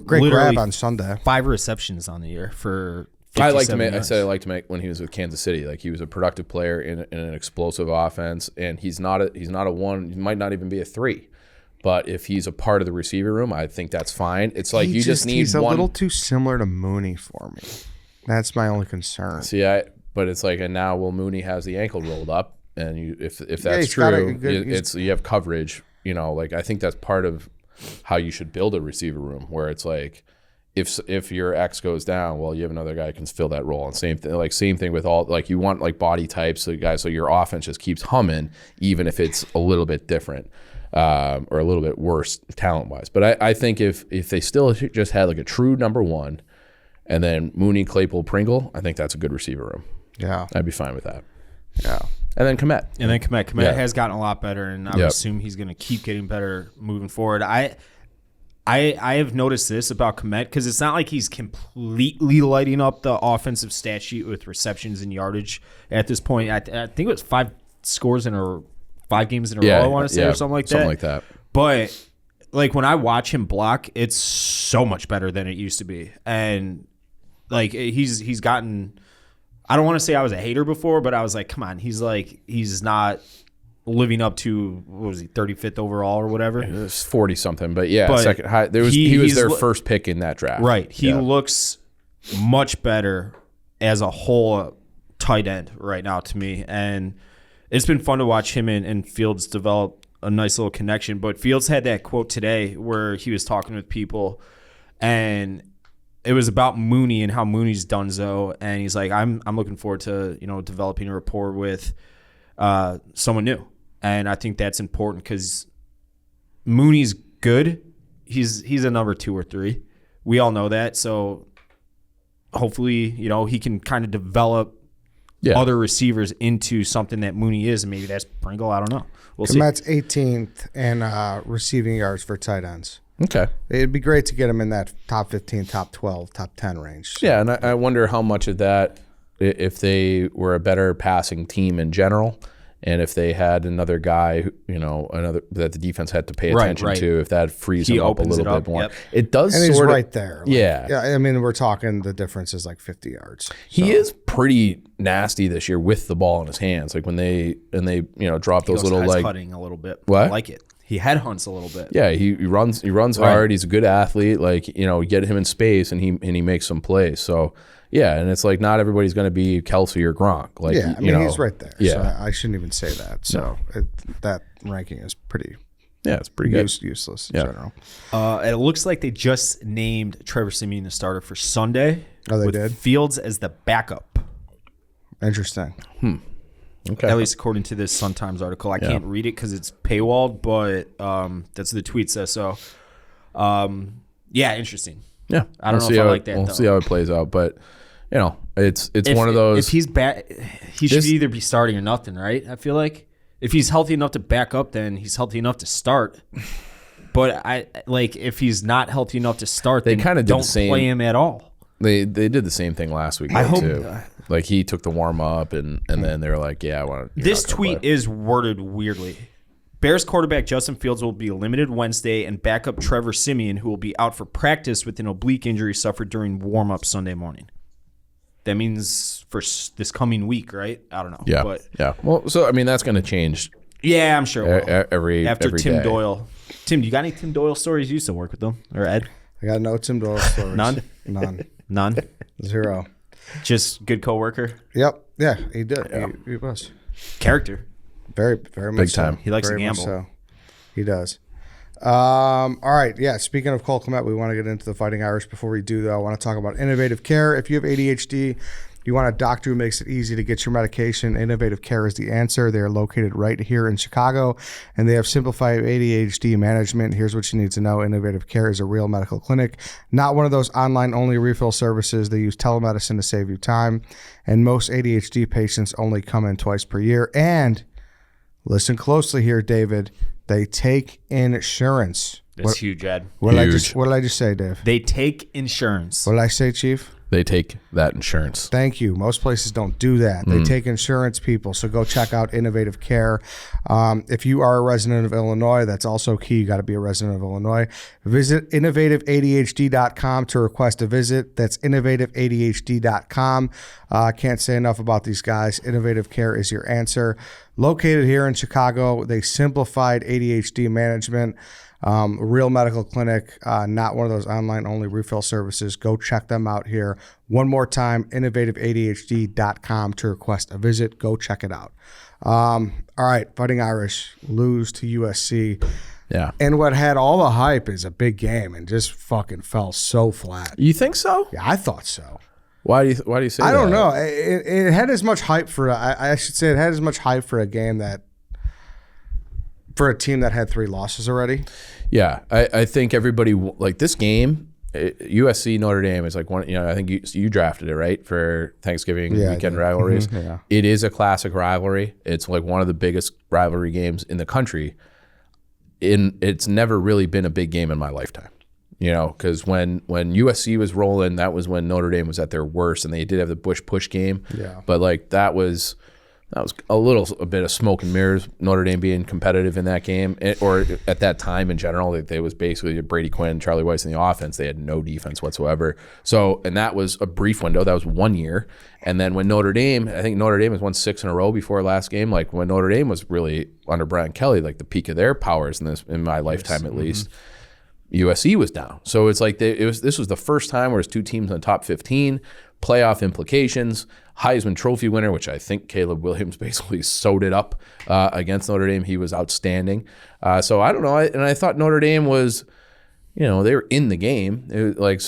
great grab on Sunday. 5 receptions on the year for. I liked him. I said I liked him when he was with Kansas City. Like he was a productive player in an explosive offense, and he's not a 1. He might not even be a 3. But if he's a part of the receiver room, I think that's fine. It's like you just need he's one. He's a little too similar to Mooney for me. That's my only concern. See, but it's like, and now Mooney has the ankle rolled up, and if that's true, you have coverage. Like I think that's part of how you should build a receiver room, where it's like if your X goes down, well, you have another guy who can fill that role. And same thing with all, like you want like body types, so your offense just keeps humming, even if it's a little bit different. Or a little bit worse talent-wise. But I think if they still just had like a true number 1 and then Mooney, Claypool, Pringle, I think that's a good receiver room. Yeah. I'd be fine with that. Yeah. And then Kmet. Kmet has gotten a lot better, and I would assume he's going to keep getting better moving forward. I have noticed this about Kmet because it's not like he's completely lighting up the offensive stat sheet with receptions and yardage at this point. I think it was 5 scores in a 5 games in a row, I want to say, or something like that. Something like that. But like when I watch him block, it's so much better than it used to be. And like he's gotten, I don't want to say I was a hater before, but I was like, come on, he's not living up to, what was he, 35th overall or whatever? It was 40 something, but second high. He was their first pick in that draft. Right. He looks much better as a whole tight end right now to me. And it's been fun to watch him and Fields develop a nice little connection. But Fields had that quote today where he was talking with people, and it was about Mooney and how Mooney's donezo. And he's like, I'm looking forward to developing a rapport with someone new. And I think that's important because Mooney's good. He's a number 2 or 3. We all know that. So hopefully, he can kind of develop other receivers into something that Mooney is, and maybe that's Pringle. I don't know. We'll see. Kmet's 18th in receiving yards for tight ends. Okay. It'd be great to get him in that top 15, top 12, top 10 range. Yeah, and I wonder how much of that, if they were a better passing team in general, and if they had another guy, that the defense had to pay attention to, if that frees him up a little bit more. Yep. It does, and he's right there. Yeah. I mean, we're talking the difference is like 50 yards. He is pretty nasty this year with the ball in his hands. Like when they drop those little like headhunting a little bit. What? I like it. He headhunts a little bit. Yeah, he runs hard. He's a good athlete. Like get him in space and he makes some plays. So. Yeah, and it's like not everybody's going to be Kelsey or Gronk. Like, yeah, I mean, he's right there. Yeah. So I shouldn't even say that. So that ranking is pretty. Yeah, it's pretty good. Useless in general. It looks like they just named Trevor Siemian the starter for Sunday. Oh, they with did? Fields as the backup. Interesting. Okay. At least according to this Sun-Times article. I can't read it because it's paywalled, but that's what the tweet says. So, interesting. Yeah, I don't know if I like that. We'll see how it plays out, but it's one of those. If he's back, he should either be starting or nothing, right? I feel like if he's healthy enough to back up, then he's healthy enough to start. But if he's not healthy enough to start, they then kind of don't play him at all. They did the same thing last week. I hope too. Like he took the warm up, and then they were like, "Yeah, I want to." This tweet is worded weirdly. Bears quarterback Justin Fields will be limited Wednesday, and backup Trevor Siemian, who will be out for practice with an oblique injury suffered during warm-up Sunday morning. that means for this coming week, right? I don't know. Yeah. But Yeah. Well, so, I mean, that's going to change yeah, I'm sure it will. every After Tim day. Doyle. Tim, do you got any Tim Doyle stories? You used to work with them. Or Ed? I got no Tim Doyle stories. None? 0. Just good coworker? Yep. Yeah, he did. Yeah. He was. Character. Very, very much Big time. So. He likes to Very much gamble. So. He does. All right. Yeah. Speaking of Cole Kmet, we want to get into the Fighting Irish. Before we do, though, I want to talk about Innovative Care. If you have ADHD, you want a doctor who makes it easy to get your medication, Innovative Care is the answer. They are located right here in Chicago, and they have simplified ADHD management. Here's what you need to know. Innovative Care is a real medical clinic, not one of those online-only refill services. They use telemedicine to save you time, and most ADHD patients only come in twice per year. And listen closely here, David. They take insurance. That's huge, Ed. What did I just say, Dave? They take insurance. What did I say, Chief? They take that insurance. Thank you. Most places don't do that. They take insurance people. So go check out Innovative Care. If you are a resident of Illinois, that's also key. You got to be a resident of Illinois. Visit innovativeadhd.com to request a visit. That's innovativeadhd.com. Can't say enough about these guys. Innovative Care is your answer. Located here in Chicago, they simplified ADHD management. Real medical clinic, not one of those online-only refill services. Go check them out here. One more time, innovativeadhd.com to request a visit. Go check it out. All right, Fighting Irish lose to USC. Yeah. And what had all the hype is a big game and just fucking fell so flat. You think so? Yeah, I thought so. Why do you say that? I don't know. It had as much hype for, I should say it had as much hype for a game that, for a team that had 3 losses already. Yeah, I think everybody like this game. USC Notre Dame is like one. I think you drafted it right for Thanksgiving weekend rivalries. Mm-hmm, yeah. It is a classic rivalry. It's like one of the biggest rivalry games in the country. It's never really been a big game in my lifetime. Because when USC was rolling, that was when Notre Dame was at their worst, and they did have the Bush push game. Yeah, but like that was a bit of smoke and mirrors. Notre Dame being competitive in that game, or at that time in general, they was basically Brady Quinn, Charlie Weiss in the offense. They had no defense whatsoever. So, and that was a brief window. That was 1 year. And then when Notre Dame, I think Notre Dame has won 6 in a row before last game. Like when Notre Dame was really under Brian Kelly, like the peak of their powers in my lifetime at least. USC was down. So it's like this was the first time where it's 2 teams in the top 15, playoff implications, Heisman Trophy winner, which I think Caleb Williams basically sewed it up against Notre Dame. He was outstanding. So I don't know. I thought Notre Dame was, they were in the game. It was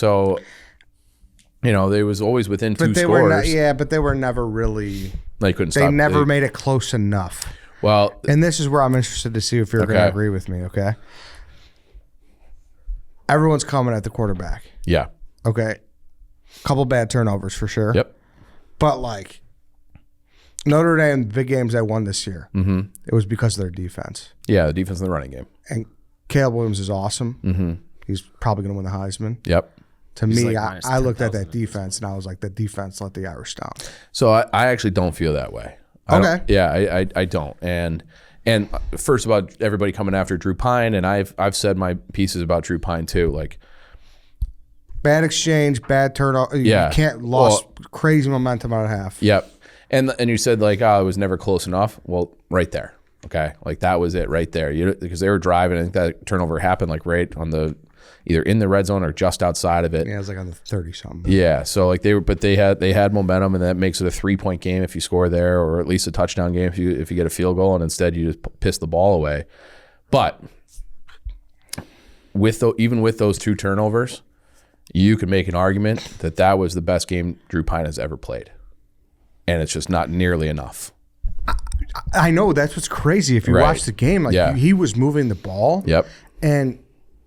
they was always within 2 scores. But they were never really. They couldn't stop. They never made it close enough. Well, and this is where I'm interested to see if you're going to agree with me. Okay. Everyone's coming at the quarterback. Yeah. Okay. Couple bad turnovers for sure. Yep. But like Notre Dame, big games they won this year, it was because of their defense. Yeah, the defense in the running game. And Caleb Williams is awesome. Mm-hmm. He's probably going to win the Heisman. Yep. To me, I looked at that defense and I was like, the defense let the Irish down. So I actually don't feel that way. I don't. And first about everybody coming after Drew Pine, and I've said my pieces about Drew Pine too. Like bad exchange, bad turnover. Yeah. You can't lost crazy momentum out of half. Yep. And you said like, it was never close enough. Well, right there. Okay. Like that was it right there. Because they were driving. I think that turnover happened like right on either in the red zone or just outside of it. Yeah, it was like on the 30-something. Yeah. So like they had momentum, and that makes it a 3-point game if you score there, or at least a touchdown game if you get a field goal, and instead you just piss the ball away. But even with those 2 turnovers, you could make an argument that was the best game Drew Pine has ever played, and it's just not nearly enough. I know, that's what's crazy. If you watch the game, like he was moving the ball. Yep. And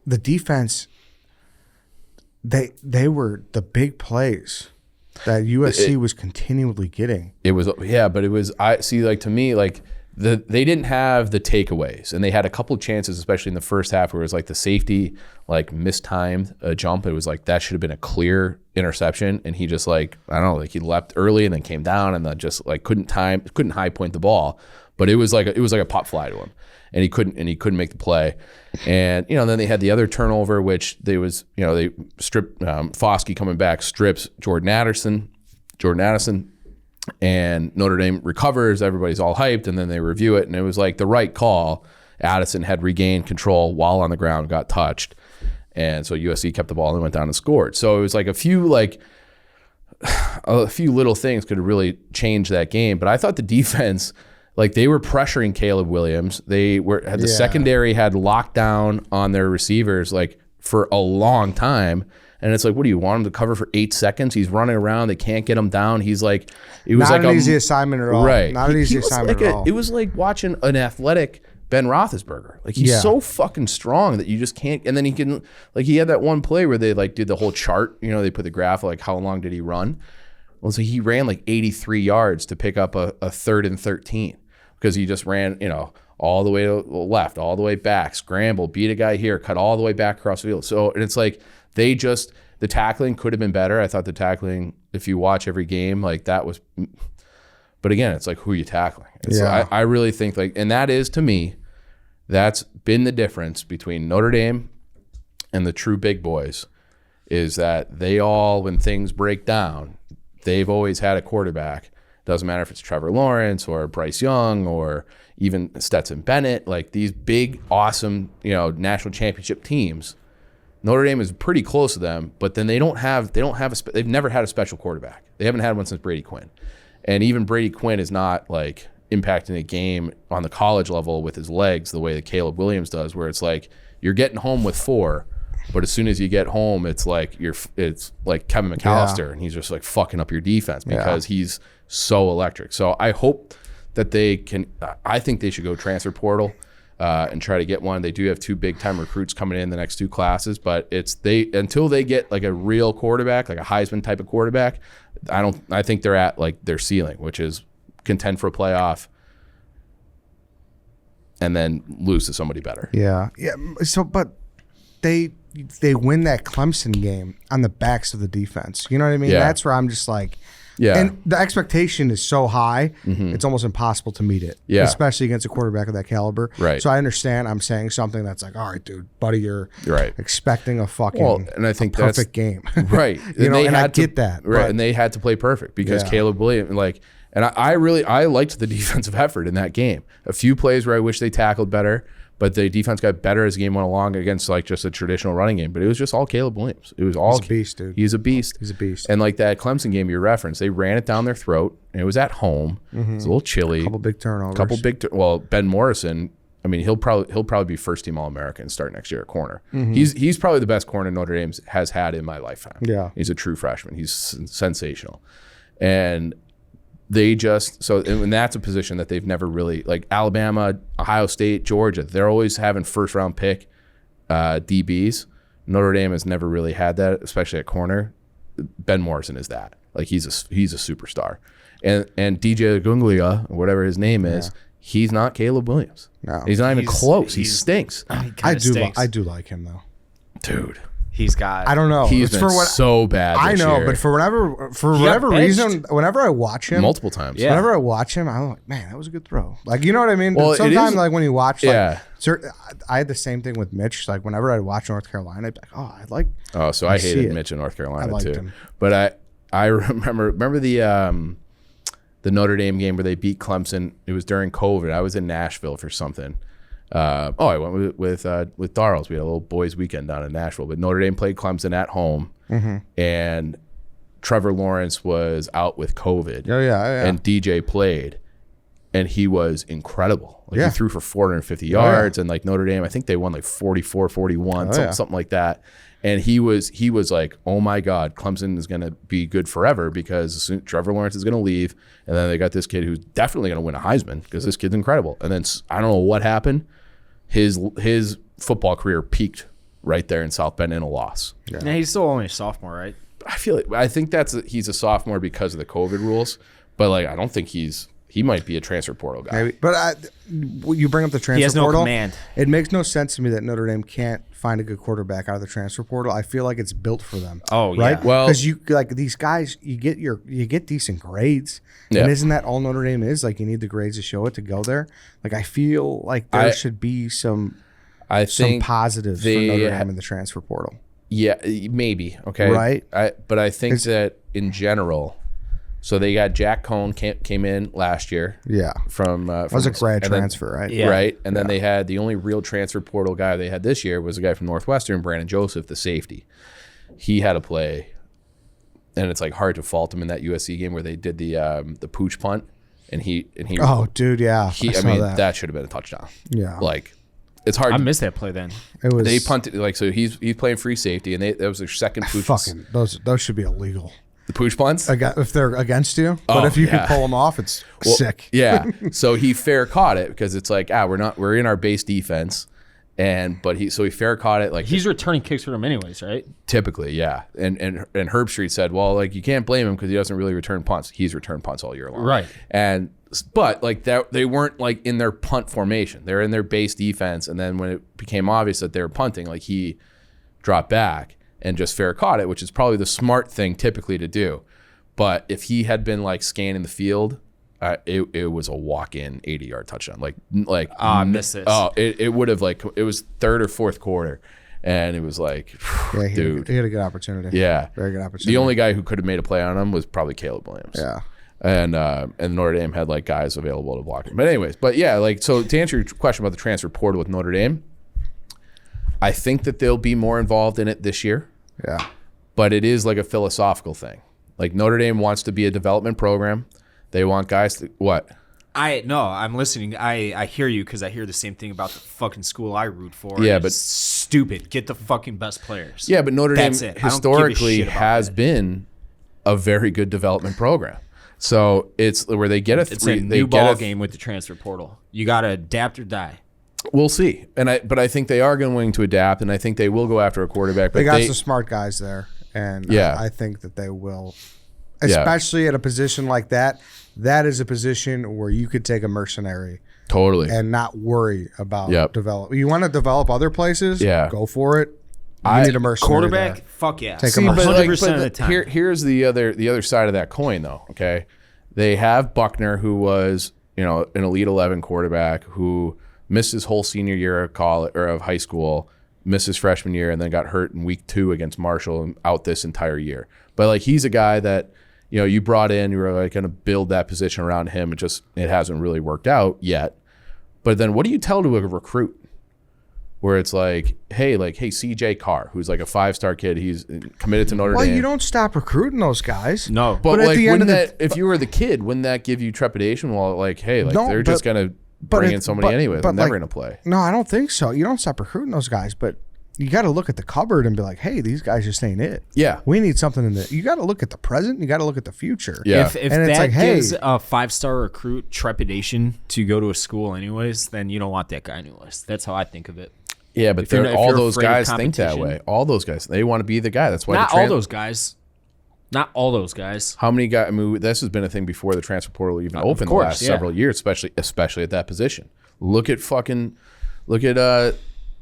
the defense, they were the big plays that USC was continually getting. It was, but it was, to me, like they didn't have the takeaways, and they had a couple of chances, especially in the first half, where it was like the safety like mistimed a jump. It was like that should have been a clear interception, and he just like, I don't know, like he leapt early and then came down and then just like couldn't high point the ball. But it was like a pop fly to him, and he couldn't make the play. And then they had the other turnover, which they stripped Foskey coming back, strips Jordan Addison, Jordan Addison. And Notre Dame recovers. Everybody's all hyped, and then they review it, and it was like the right call. Addison had regained control while on the ground, got touched, and so USC kept the ball and went down and scored. So it was like a few little things could have really changed that game. But I thought the defense, like they were pressuring Caleb Williams. The secondary had lockdown on their receivers like for a long time. And it's like, what do you want him to cover for 8 seconds? He's running around. They can't get him down. He's like, it was not like an easy assignment at all. Right. Not an easy assignment at all. It was like watching an athletic Ben Roethlisberger. Like he's so fucking strong that you just can't. And then he can, like he had that one play where they like did the whole chart. You know, they put the graph like how long did he run? Well, so he ran like 83 yards to pick up a 3rd and 13 because he just ran, you know, all the way to the left, all the way back, scramble, beat a guy here, cut all the way back across the field. So and it's like. The tackling could have been better. I thought the tackling, if you watch every game, like that was, but again, it's like who you tackling. I really think like, and that is to me, that's been the difference between Notre Dame and the true big boys is that they all, when things break down, they've always had a quarterback. Doesn't matter if it's Trevor Lawrence or Bryce Young or even Stetson Bennett, like these big, awesome, you know, national championship teams. Notre Dame is pretty close to them, but then they've never had a special quarterback. They haven't had one since Brady Quinn. And even Brady Quinn is not like impacting a game on the college level with his legs the way that Caleb Williams does, where it's like you're getting home with 4, but as soon as you get home, it's like Kevin McAllister and he's just like fucking up your defense because he's so electric. So I hope that I think they should go transfer portal. And try to get one. They do have 2 big time recruits coming in the next 2 classes, but until they get like a real quarterback, like a Heisman type of quarterback, I think they're at like their ceiling, which is contend for a playoff and then lose to somebody better. Yeah. So, but they win that Clemson game on the backs of the defense. You know what I mean? Yeah. That's where I'm just like. Yeah. And the expectation is so high, it's almost impossible to meet it. Yeah. Especially against a quarterback of that caliber. Right. So I understand I'm saying something that's like, all right, dude, buddy, you're expecting a fucking and I think perfect game. Right. You know, and I get that. Right. But, and they had to play perfect because Caleb Williams, like, and I liked the defensive effort in that game. A few plays where I wish they tackled better, but the defense got better as the game went along against like just a traditional running game. But it was just all Caleb Williams. It was all he's a beast, dude. He's a beast. He's a beast. And like that Clemson game you referenced, they ran it down their throat, and it was at home. It was a little chilly. A couple big turnovers. Well, Ben Morrison. I mean, he'll probably be first team All-American and start next year at corner. He's probably the best corner Notre Dame has had in my lifetime. Yeah, he's a true freshman. He's sensational, and. And that's a position that they've never really, like Alabama, Ohio State, Georgia, they're always having first round pick DBs. Notre Dame has never really had that, especially at corner. Ben Morrison is that. Like he's a superstar. And DJ Gunglia, whatever his name is, he's not Caleb Williams. No. He's not even close. He stinks. I do like him though. Dude. He's got. I don't know. He's been so bad. I know, year. but for whatever reason, whenever I watch him multiple times, whenever I watch him, I'm like, man, that was a good throw. Like, you know what I mean? Well, sometimes like when you watch, like, I had the same thing with Mitch. Like whenever I'd watch North Carolina, I'd be like, oh, I like. Oh, so I hated Mitch in North Carolina too. Him. But I remember the Notre Dame game where they beat Clemson. It was during COVID. I was in Nashville for something. I went with Darrells. We had a little boys' weekend down in Nashville. But Notre Dame played Clemson at home, and Trevor Lawrence was out with COVID. And DJ played, and he was incredible. Like he threw for 450 yards, and like Notre Dame, I think they won like 44-41, something like that. And he was like, oh my God, Clemson is going to be good forever because Trevor Lawrence is going to leave. And then they got this kid who's definitely going to win a Heisman because this kid's incredible. And then I don't know what happened. His football career peaked right there in South Bend in a loss. Yeah, he's still only a sophomore, right? I think he's a sophomore because of the COVID rules. But like, I don't think he might be a transfer portal guy. Maybe. But you bring up the transfer portal. He has no command. It makes no sense to me that Notre Dame can't find a good quarterback out of the transfer portal. I feel like it's built for them. Oh, yeah. Right? Well, because you like these guys, you get decent grades. Yeah. And isn't that all Notre Dame is? Like you need the grades to show it to go there. Like I feel like there should be some positives for Notre Dame in the transfer portal. Yeah, maybe. Okay. Right. But I think that in general, So they got Jack Cohn came in last year. Yeah. From was a grad transfer, right? Yeah. Right. And then they had the only real transfer portal guy they had this year was a guy from Northwestern, Brandon Joseph, the safety. He had to play, and it's like hard to fault him in that USC game where they did the pooch punt, and he. Oh, dude, yeah. I mean, that should have been a touchdown. Yeah. Like, it's hard. I missed that play then. It was. They punted like so. He's playing free safety, and that was their second pooch. Fucking those should be illegal. The pooch punts? If they're against you. But if you can pull them off, it's sick. Yeah. So he fair caught it because it's like, we're in our base defense. But he fair caught it. Like he's returning kicks for them anyways, right? Typically, yeah. And Herb Street said, well, like you can't blame him because he doesn't really return punts. He's returned punts all year long. Right. But like that, they weren't like in their punt formation. They're in their base defense. And then when it became obvious that they were punting, like he dropped back and just fair caught it, which is probably the smart thing typically to do. But if he had been like scanning the field, it was a walk-in 80-yard touchdown. I missed it. Oh, it would have it was third or fourth quarter, and it was like, dude, he had a good opportunity. Yeah, very good opportunity. The only guy who could have made a play on him was probably Caleb Williams. Yeah, and Notre Dame had like guys available to block him. But anyways, so to answer your question about the transfer portal with Notre Dame, I think that they'll be more involved in it this year. Yeah. But it is like a philosophical thing. Like Notre Dame wants to be a development program. They want guys to what? I'm listening. I hear you because I hear the same thing about the fucking school I root for. Yeah, it's but stupid. Get the fucking best players. Yeah, but Notre Dame historically has been a very good development program. So it's where they get It's a new ball game with the transfer portal. You got to adapt or die. We'll see. But I think they are going to adapt, and I think they will go after a quarterback. But they got some smart guys there, and I think that they will, especially at a position like that. That is a position where you could take a mercenary, totally, and not worry about develop. You want to develop other places? Yeah, go for it. You need a mercenary quarterback. there. Fuck yeah, take a mercenary. 100% of the time. Here's the other side of that coin, though. Okay, they have Buckner, who was an Elite 11 quarterback who missed his whole senior year of college or of high school, missed his freshman year, and then got hurt in week 2 against Marshall and out this entire year. But like he's a guy that you brought in, you were like going to build that position around him. It hasn't really worked out yet. But then what do you tell to a recruit where it's like, hey, CJ Carr, who's like a 5-star kid, he's committed to Notre Dame. Well, you don't stop recruiting those guys. No, but like, at the end of if you were the kid, wouldn't that give you trepidation? Well, like, hey, they're just going to bring in somebody anyway. They're never going to play. No, I don't think so. You don't stop recruiting those guys, but you got to look at the cupboard and be like, hey, these guys just ain't it. Yeah. We need something in the. You got to look at the present. You got to look at the future. Yeah. If that gives a 5-star recruit trepidation to go to a school anyways, then you don't want that guy anyways. That's how I think of it. Yeah, but all those guys think that way. All those guys, they want to be the guy. That's why not all those guys. Not all those guys. How many guys? I mean, this has been a thing before the transfer portal even opened the last several years, especially at that position. Look at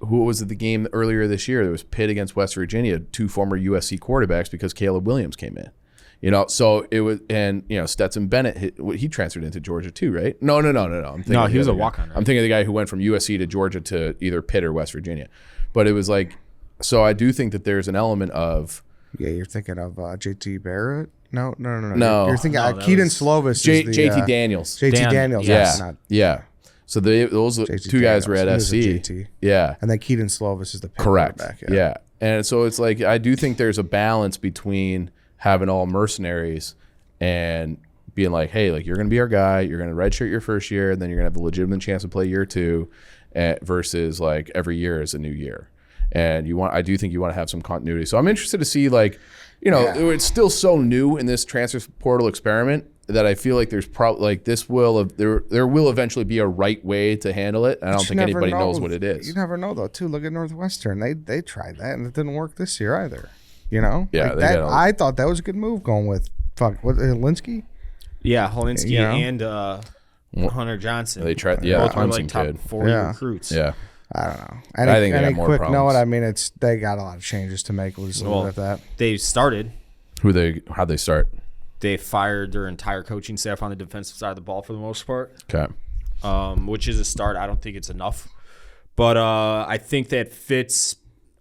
who was at the game earlier this year? There was Pitt against West Virginia, 2 former USC quarterbacks because Caleb Williams came in. So it was, and Stetson Bennett, he transferred into Georgia too, right? No. He was a walk-on. Right? I'm thinking of the guy who went from USC to Georgia to either Pitt or West Virginia. But it was like, so I do think that there's an element of. Yeah, you're thinking of JT Barrett? No. No. You're thinking Keaton Slovis. JT Daniels. JT Daniels. Yeah. So those JT 2 guys were at SC. JT. Yeah. And then Keaton Slovis is the correct. Back, yeah. And so it's like, I do think there's a balance between having all mercenaries and being like, hey, like you're going to be our guy. You're going to redshirt your first year, and then you're going to have a legitimate chance to play year 2 versus like every year is a new year. And I do think you want to have some continuity. So I'm interested to see it's still so new in this transfer portal experiment that I feel like there's probably there will eventually be a right way to handle it. I don't think anybody knows what it is. You never know though. Too, look at Northwestern. They tried that and it didn't work this year either. Yeah, I thought that was a good move going with Helinski. Yeah, Helinski and Hunter Johnson. They tried. Both were like top 40 recruits. Yeah. I don't know. I think they got more quick problems. note. I mean, they got a lot of changes to make. We'll just leave it at that. They started. How'd they start? They fired their entire coaching staff on the defensive side of the ball for the most part. Okay. Which is a start. I don't think it's enough. But I think that Fitz,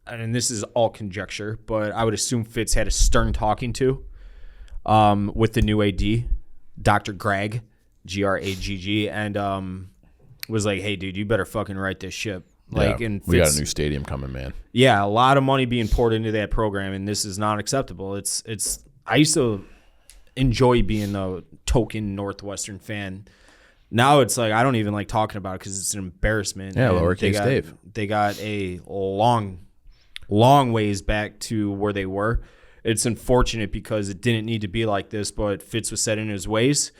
and this is all conjecture, but I would assume Fitz had a stern talking to with the new AD, Dr. Greg, Gragg, and was like, "Hey, dude, you better fucking right this ship." Like, yeah, and we got a new stadium coming, man. Yeah, a lot of money being poured into that program, and this is not acceptable. It's. I used to enjoy being the token Northwestern fan. Now it's like I don't even like talking about it because it's an embarrassment. Yeah, And lowercase Dave. They got a long ways back to where they were. It's unfortunate because it didn't need to be like this, but Fitz was set in his ways.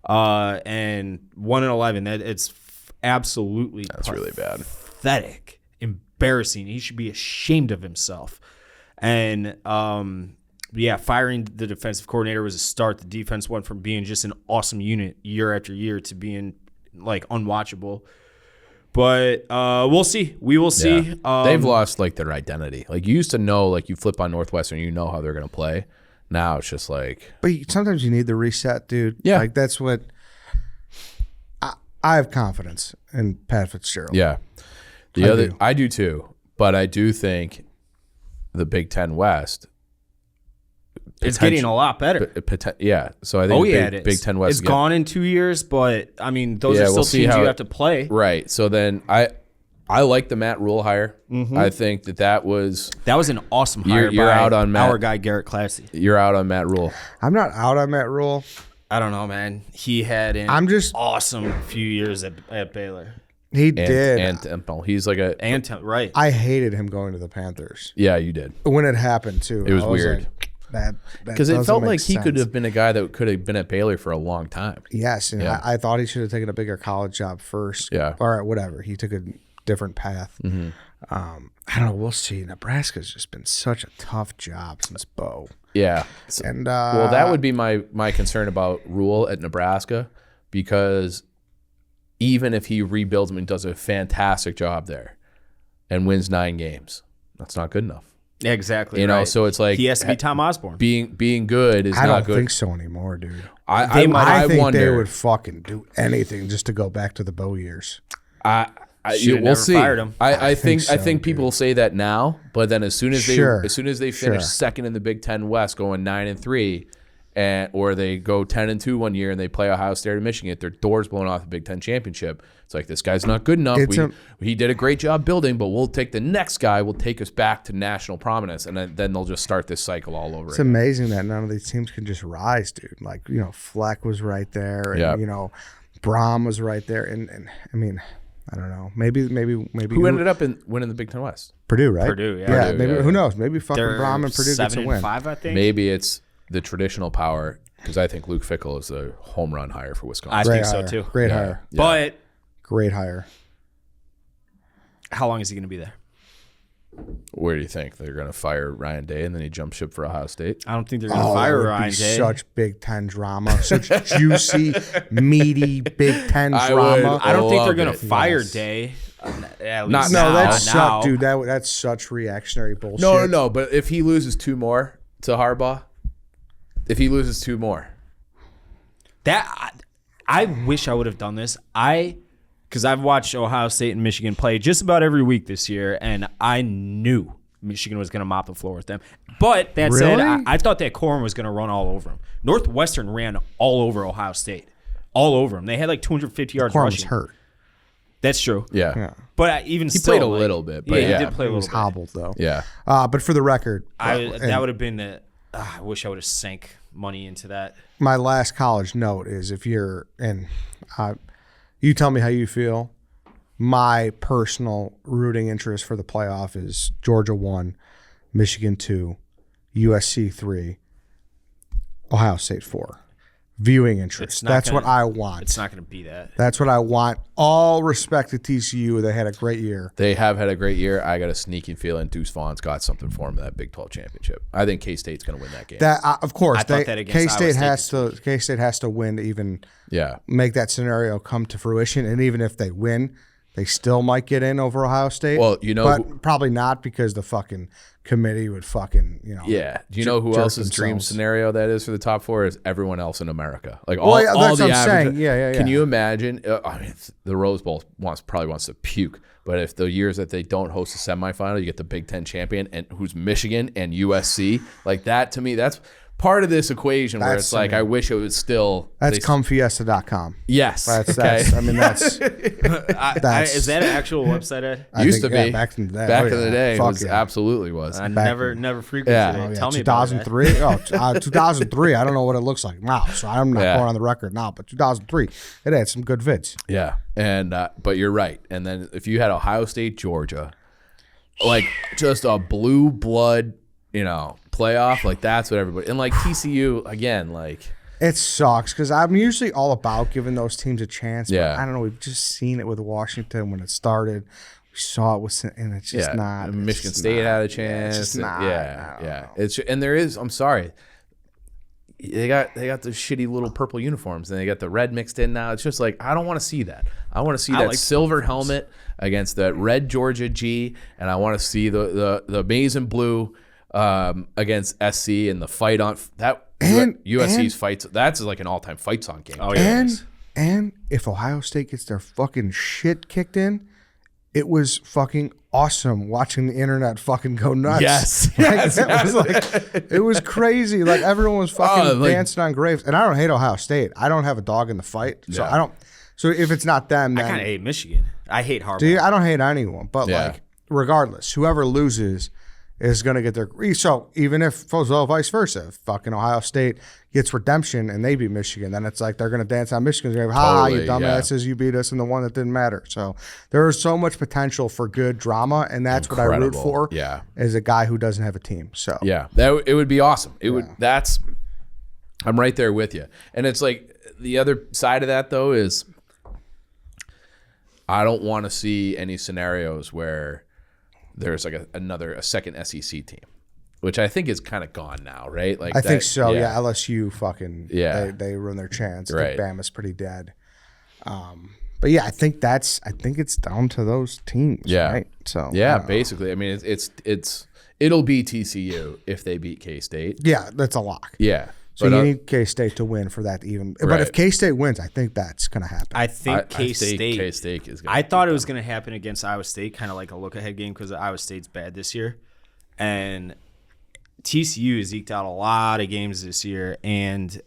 And 1-11, it's absolutely really bad. Pathetic, embarrassing. He should be ashamed of himself. And firing the defensive coordinator was a start. The defense went from being just an awesome unit year after year to being like unwatchable. But we'll see. We will see. Yeah. They've lost like their identity. Like you used to know, like you flip on Northwestern, you know how they're gonna play. Now it's just like. But sometimes you need the reset, dude. Yeah, like that's what. I have confidence in Pat Fitzgerald. Yeah, I do too. But I do think the Big Ten West. It's getting a lot better. Yeah. So I think it is. Big Ten West. It's gone in 2 years, but I mean, those are still teams you have to play. Right. So then I like the Matt Rule hire. Mm-hmm. I think that was an awesome hire. You're out on Matt, our guy Garrett Classy. You're out on Matt Rule. I'm not out on Matt Rule. I don't know, man. He had an awesome few years at Baylor. He did. And Temple. He's like a right. I hated him going to the Panthers. Yeah, you did. When it happened too. It was weird. Because it felt like he could have been a guy that could have been at Baylor for a long time. Yes, and yeah. I thought he should have taken a bigger college job first. Yeah, or whatever. He took a different path. Mm-hmm. I don't know. We'll see. Nebraska's just been such a tough job since Bo. Yeah, and well, that would be my concern about Rule at Nebraska, because even if he rebuilds them and does a fantastic job there and wins 9 games, that's not good enough. Exactly. You know, so it's like he has to be Tom Osborne. Being good is not good. I don't think so anymore, dude. I think wonder. they would fucking do anything just to go back to the Bo years. We'll see. Fired him. I think people say that now, but then as soon as they finish second in the Big Ten West, going 9-3, or they go 10-2 one year and they play Ohio State or Michigan, their doors blown off the Big Ten championship. It's like, this guy's not good enough. He did a great job building, but we'll take the next guy. We'll take us back to national prominence, and then they'll just start this cycle all over. It's amazing that none of these teams can just rise, dude. Like, Fleck was right there, and Braum was right there, and I mean, I don't know. Maybe. Who ended up winning the Big Ten West? Purdue, right? Purdue, yeah. Yeah, maybe. Who knows? Maybe fucking Braum and Purdue gets a win. 7-5, I think. Maybe it's the traditional power, because I think Luke Fickell is a home run hire for Wisconsin. I think so too. Great hire. Yeah. But great hire. How long is he going to be there? Where do you think they're going to fire Ryan Day and then he jump ship for Ohio State? I don't think they're going to fire Ryan Day. Such Big Ten drama, such juicy, meaty Big Ten drama. I don't think they're going to fire Day. At least that's now. Dude. That's such reactionary bullshit. No. But if he loses 2 more to Harbaugh, that I wish I would have done this. Because I've watched Ohio State and Michigan play just about every week this year, and I knew Michigan was going to mop the floor with them. But that said, I thought that Corum was going to run all over them. Northwestern ran all over Ohio State. All over them. They had like 250 yards rushing. Was hurt. That's true. Yeah. But he played a little bit. But he did play a little bit. He was hobbled, though. Yeah. But for the record. That would have been I wish I would have sank money into that. My last college note is if you're in you tell me how you feel. My personal rooting interest for the playoff is Georgia 1, Michigan 2, USC 3, Ohio State 4. Viewing interest. That's what I want. It's not going to be that. That's what I want. All respect to TCU. They had a great year. They have had a great year. I got a sneaking feeling Deuce Vaughn's got something for him in that Big 12 championship. I think K-State's going to win that game. Of course. K-State has to win to even make that scenario come to fruition. And even if they win, they still might get in over Ohio State. Well, but probably not, because the fucking committee would fucking, Yeah. Do you know who else's dream scenario that is for the top 4 is everyone else in America? Like that's what I'm saying. Yeah. Can you imagine? I mean, the Rose Bowl probably wants to puke. But if the years that they don't host a semifinal, you get the Big Ten champion and who's Michigan and USC, like that, to me, that's part of this equation where That's, it's like, I wish it was still. That's comefiesta.com. Yes. That's okay. I mean, that's Is that an actual website, Ed? Used to be. Yeah, back in the day. Back in the day, it Fuck was absolutely was. I never frequented Yeah. it. Tell me about it. 2003. 2003. I don't know what it looks like now, so I'm not going on the record now. But 2003, it had some good vids. Yeah, and but you're right. And then if you had Ohio State, Georgia, like just a blue blood, playoff, like that's what everybody. And like TCU again, like. It sucks because I'm usually all about giving those teams a chance. But Yeah. I don't know. We've just seen it with Washington when it started. We saw it with, and it's just not. Michigan State had a chance. It's just not. Yeah. And there is. I'm sorry. They got the shitty little purple uniforms, and they got the red mixed in now. It's just like I don't want to see that. I want to see that silver helmet against that red Georgia G, and I want to see the maize and blue against SC and the fight on that. USC's fights. That's like an all-time fight song game. Oh yeah. And if Ohio State gets their fucking shit kicked in, it was fucking awesome watching the internet fucking go nuts. Yes. It was crazy. Like everyone was fucking dancing on graves. And I don't hate Ohio State. I don't have a dog in the fight. So I don't. So if it's not them, then I kind of hate Michigan. I hate Harbaugh. do you? I don't hate anyone. But like regardless, whoever loses is going to get their. So even if vice versa, if fucking Ohio State gets redemption and they beat Michigan, then it's like they're going to dance on Michigan's grave. You dumbasses, you beat us in the one that didn't matter. So there is so much potential for good drama, and that's what I root for. Yeah, as a guy who doesn't have a team. So yeah, it would be awesome. It would. I'm right there with you. And it's like the other side of that though is I don't want to see any scenarios where there's like a second SEC team, which I think is kind of gone now, right? Like I think so. Yeah, LSU fucking they ruin their chance. I think Bama's pretty dead. But yeah, I think it's down to those teams. Yeah. Right? So basically, I mean it'll be TCU if they beat K-State. Yeah, that's a lock. Yeah. So you need K-State to win for that to even. But if K-State wins, I think that's going to happen. I think K-State is going to I thought it was going to happen against Iowa State, kind of like a look-ahead game because Iowa State's bad this year. And TCU has eked out a lot of games this year. And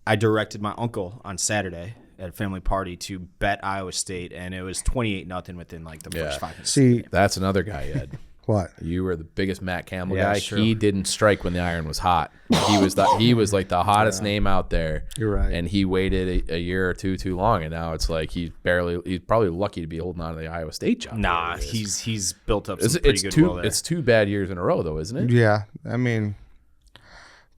I directed my uncle on Saturday at a family party to bet Iowa State, and it was 28-0 within like the first 5 minutes. See, that's another guy, Ed. What? You were the biggest Matt Campbell Yeah, guy. sure. He didn't strike when the iron was hot. He was like the hottest name out there. You're right. And he waited a year or two too long, and now it's like he's probably lucky to be holding on to the Iowa State job. Nah, he's built up some pretty good will there. It's 2 bad years in a row, though, isn't it? Yeah, I mean,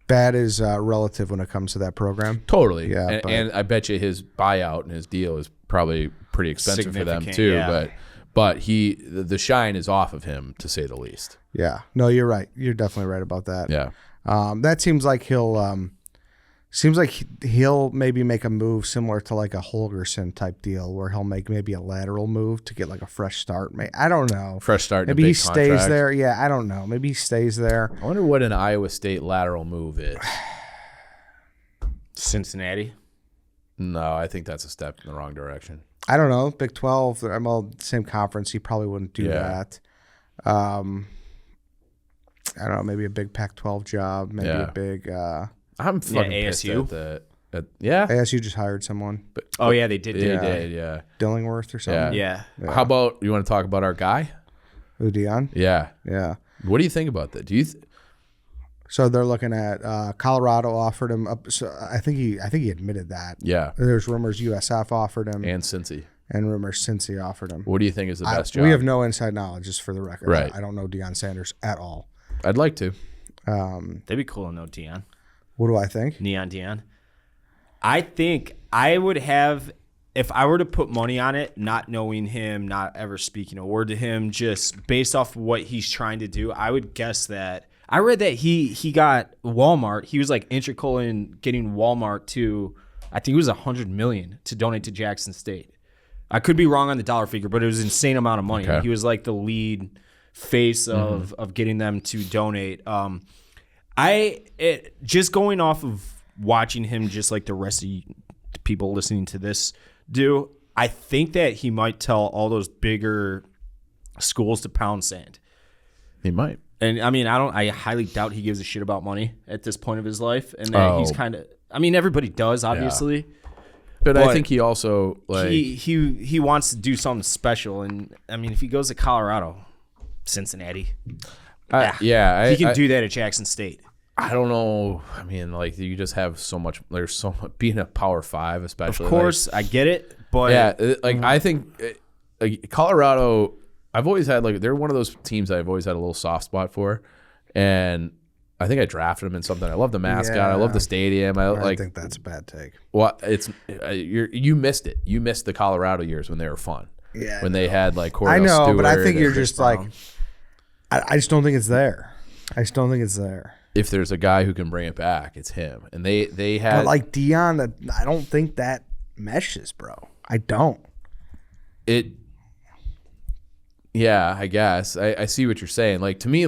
bad is relative when it comes to that program. Totally. Yeah, and I bet you his buyout and his deal is probably pretty expensive for them too. Yeah. But the shine is off of him, to say the least. Yeah. No, you're right. You're definitely right about that. Yeah. That seems like he'll maybe make a move similar to like a Holgerson type deal where he'll make maybe a lateral move to get like a fresh start. I don't know. Fresh start. Maybe in a he big stays contract. there. Yeah, I don't know. Maybe he stays there. I wonder what an Iowa State lateral move is. Cincinnati. No, I think that's a step in the wrong direction. I don't know. Big 12, same conference. He probably wouldn't do that. I don't know. Maybe a big Pac-12 job. Maybe a big. I'm fucking ASU. pissed at ASU just hired someone. But Yeah, they did. They did, yeah. Dillingworth or something. Yeah. How about you want to talk about our guy? Who, Deion? Yeah. Yeah. What do you think about that? Do you? So they're looking at Colorado offered him up. So I think he admitted that. Yeah. There's rumors USF offered him, And Cincy. and rumors Cincy offered him. What do you think is the best job? We have no inside knowledge, just for the record. Right. I don't know Deion Sanders at all. I'd like to. That'd be cool to know Deion. What do I think? Neon Deion. I think I would have, if I were to put money on it, not knowing him, not ever speaking a word to him, just based off what he's trying to do, I would guess that. I read that he got Walmart. He was like integral in getting Walmart to, I think it was $100 million to donate to Jackson State. I could be wrong on the dollar figure, but it was an insane amount of money. Okay. He was like the lead face of getting them to donate. Just going off of watching him, just like the rest of the people listening to this do, I think that he might tell all those bigger schools to pound sand. He might. And I mean, I highly doubt he gives a shit about money at this point of his life. And that he's kind of, I mean, everybody does, obviously. Yeah. But I think he also like he wants to do something special. And I mean, if he goes to Colorado, Cincinnati, he can do that at Jackson State. I don't know. I mean, like you just have so much. There's so much being a Power 5, especially. Of course, I get it, but I think Colorado. I've always had they're one of those teams I've always had a little soft spot for, and I think I drafted them in something. I love the mascot. I love the stadium. I think that's a bad take. Well, you missed it. You missed the Colorado years when they were fun. Yeah, when they had Cordell I know, Stewart but I think you're Chris just Brown. I just don't think it's there. I just don't think it's there. If there's a guy who can bring it back, it's him. And they had but Deion, I don't think that meshes, bro. I don't. Yeah, I guess. I see what you're saying. To me,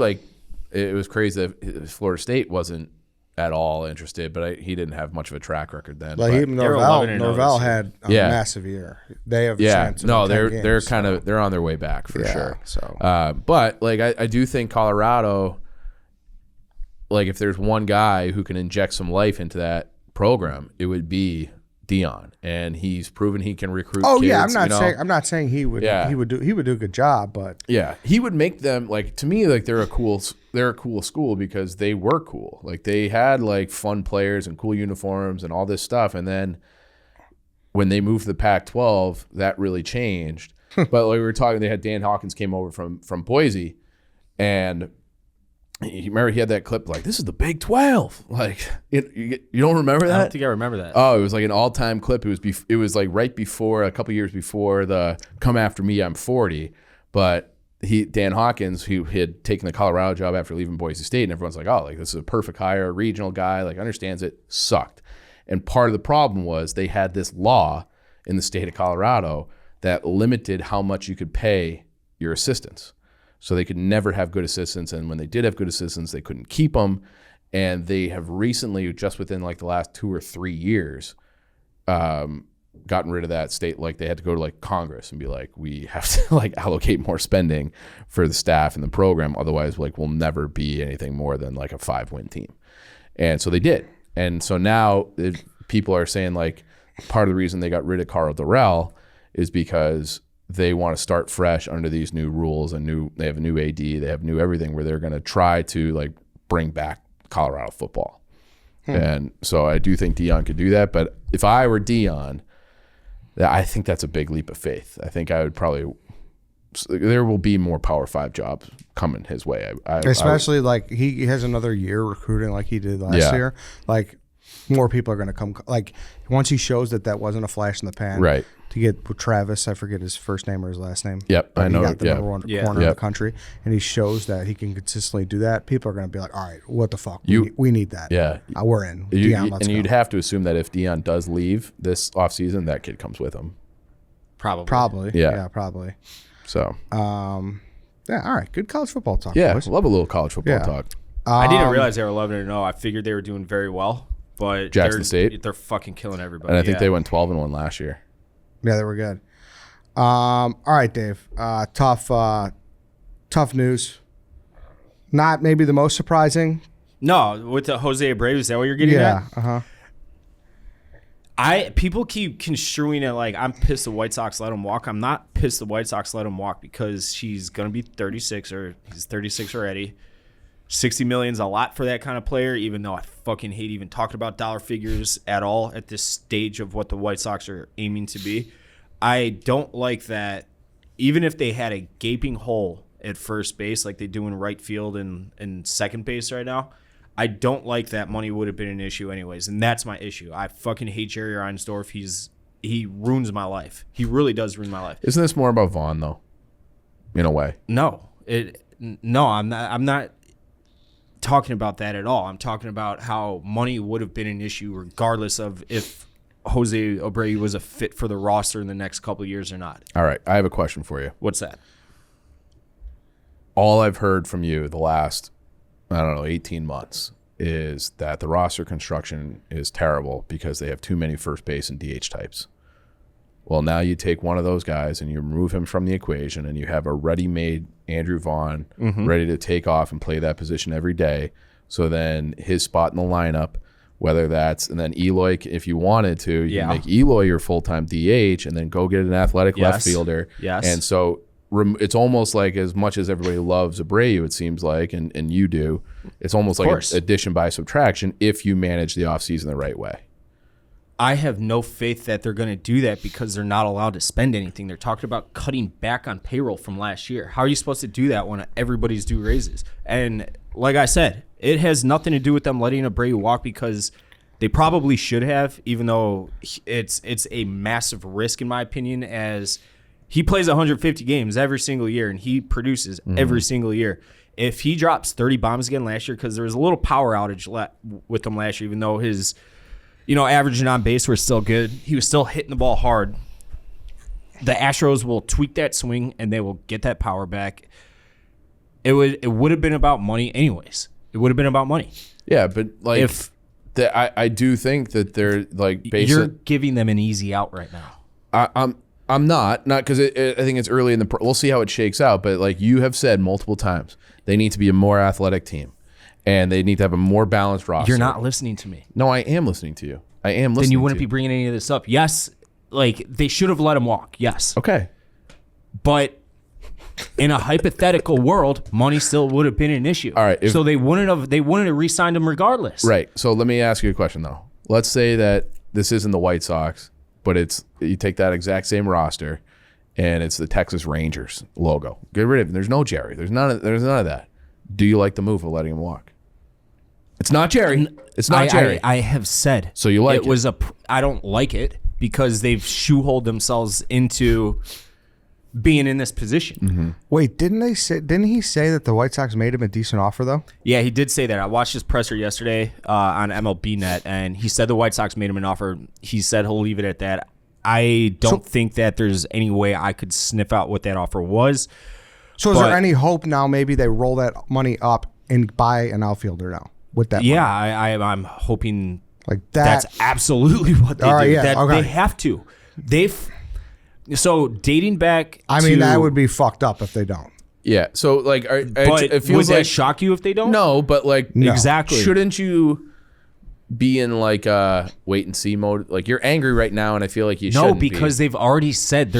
it was crazy that Florida State wasn't at all interested, but he didn't have much of a track record then. Norvell had a massive year. They have a chance. They're on their way back for sure. So, but I do think Colorado, if there's one guy who can inject some life into that program, it would be Deion, and he's proven he can recruit. Oh kids, yeah, I'm not saying he would. Yeah. he would do a good job, but yeah, he would make them to me they're a cool school because they were cool. They had fun players and cool uniforms and all this stuff, and then when they moved to the Pac-12, that really changed. But we were talking, they had Dan Hawkins came over from Boise, and remember he had that clip this is the Big 12. You don't remember that? I don't think I remember that. Oh, it was an all-time clip. It was right before, a couple years before the "Come After Me, I'm 40." But Dan Hawkins, who had taken the Colorado job after leaving Boise State, and everyone's this is a perfect hire, a regional guy, understands it, sucked. And part of the problem was they had this law in the state of Colorado that limited how much you could pay your assistants. So they could never have good assistants, and when they did have good assistants, they couldn't keep them. And they have recently, just within the last 2 or 3 years, gotten rid of that state. They had to go to Congress and be we have to allocate more spending for the staff and the program, otherwise we'll never be anything more than a 5-win team. And so they did. And so now people are saying part of the reason they got rid of Carl Durrell is because they want to start fresh under these new rules and they have a new AD, they have new everything, where they're going to try to bring back Colorado football. And so I do think Deion could do that. But if I were Deion, I think that's a big leap of faith. I think I would there will be more Power 5 jobs coming his way. Especially he has another year recruiting like he did last year. More people are going to come. Once he shows that wasn't a flash in the pan. Right. To get Travis, I forget his first name or his last name. Yep, I know. He got the number one corner of the country, and he shows that he can consistently do that. People are going to be all right, what the fuck? We need that. Yeah. We're in. Deion, let's go. You'd have to assume that if Deion does leave this offseason, that kid comes with him. Probably. Yeah, probably. So. All right. Good college football talk. Yeah, boys. Love a little college football talk. I didn't realize they were 11-0. I figured they were doing very well, but Jackson State, they're fucking killing everybody. And I think they went 12-1 last year. Yeah, they were good. All right, Dave. Tough news. Not maybe the most surprising. No, with the Jose Abreu, is that what you're getting at? Yeah. People keep construing it I'm pissed the White Sox let him walk. I'm not pissed the White Sox let him walk because he's gonna be 36 or he's 36 already. $60 million is a lot for that kind of player, even though I fucking hate even talking about dollar figures at all at this stage of what the White Sox are aiming to be. I don't like that. Even if they had a gaping hole at first base like they do in right field and second base right now, I don't like that money would have been an issue anyways, and that's my issue. I fucking hate Jerry Reinsdorf. He ruins my life. He really does ruin my life. Isn't this more about Vaughn though? In a way. No, I'm not talking about that at all. I'm talking about how money would have been an issue regardless of if Jose Abreu was a fit for the roster in the next couple of years or not. All right, I have a question for you. What's that? All I've heard from you the last, 18 months is that the roster construction is terrible because they have too many first base and DH types. Well, now you take one of those guys and you remove him from the equation, and you have a ready-made Andrew Vaughn ready to take off and play that position every day. So then his spot in the lineup, whether that's, and then Eloy, if you wanted to, you make Eloy your full-time DH and then go get an athletic left fielder. Yes. And so it's almost like, as much as everybody loves Abreu, it seems like, and you do, it's almost like addition by subtraction if you manage the offseason the right way. I have no faith that they're going to do that because they're not allowed to spend anything. They're talking about cutting back on payroll from last year. How are you supposed to do that when everybody's due raises? And like I said, it has nothing to do with them letting Abreu walk, because they probably should have, even though it's a massive risk, in my opinion, as he plays 150 games every single year and he produces every single year. If he drops 30 bombs again last year, because there was a little power outage with him last year, even though his average and on base were still good, he was still hitting the ball hard. The Astros will tweak that swing and they will get that power back. It would have been about money anyways. It would have been about money. Yeah, but like, I do think that they're like you're giving them an easy out right now. I'm not because I think it's early in the. We'll see how it shakes out. But like you have said multiple times, they need to be a more athletic team, and they need to have a more balanced roster. You're not listening to me. No, I am listening to you. I am listening. Then you wouldn't be bringing any of this up. Yes, like they should have let him walk. Yes. Okay. But in a hypothetical world, money still would have been an issue. All right. So they wouldn't have re-signed him regardless. Right. So let me ask you a question though. Let's say that this isn't the White Sox, but you take that exact same roster, and it's the Texas Rangers logo. Get rid of it. There's no Jerry. There's none of that. Do you like the move of letting him walk? It's not Jerry. It's not Jerry. I have said. So you like it? I don't like it because they've shoehorned themselves into being in this position. Mm-hmm. Wait, didn't he say that the White Sox made him a decent offer though? Yeah, he did say that. I watched his presser yesterday on MLB.net, and he said the White Sox made him an offer. He said he'll leave it at that. I don't think that there's any way I could sniff out what that offer was. So is there any hope now maybe they roll that money up and buy an outfielder now with that money? I'm hoping like that. That's absolutely what they do. Right, yeah, They have to. So dating back that would be fucked up if they don't. Yeah. So like, it feels would that like shock you if they don't? No, but like exactly. Shouldn't you be in like a wait and see mode? Like you're angry right now, and I feel like you shouldn't. No, because they've already said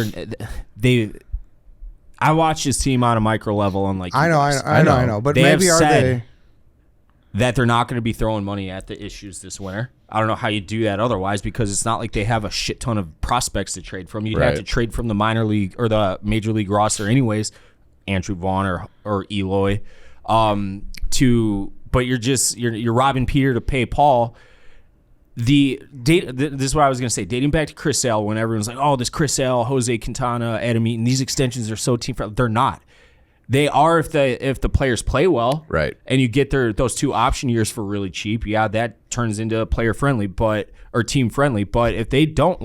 I watched his team on a micro level on like I know. But maybe are they that they're not going to be throwing money at the issues this winter? I don't know how you do that otherwise, because it's not like they have a shit ton of prospects to trade from. You'd have to trade from the minor league or the major league roster anyways, Andrew Vaughn or Eloy, but you're robbing Peter to pay Paul. This is what I was going to say. Dating back to Chris Sale, when everyone's like, "Oh, this Chris Sale, Jose Quintana, Adam Eaton, these extensions are so team friendly." They're not. They are if the players play well, right? And you get those 2 option years for really cheap. Yeah, that turns into player friendly, or team friendly. But if they don't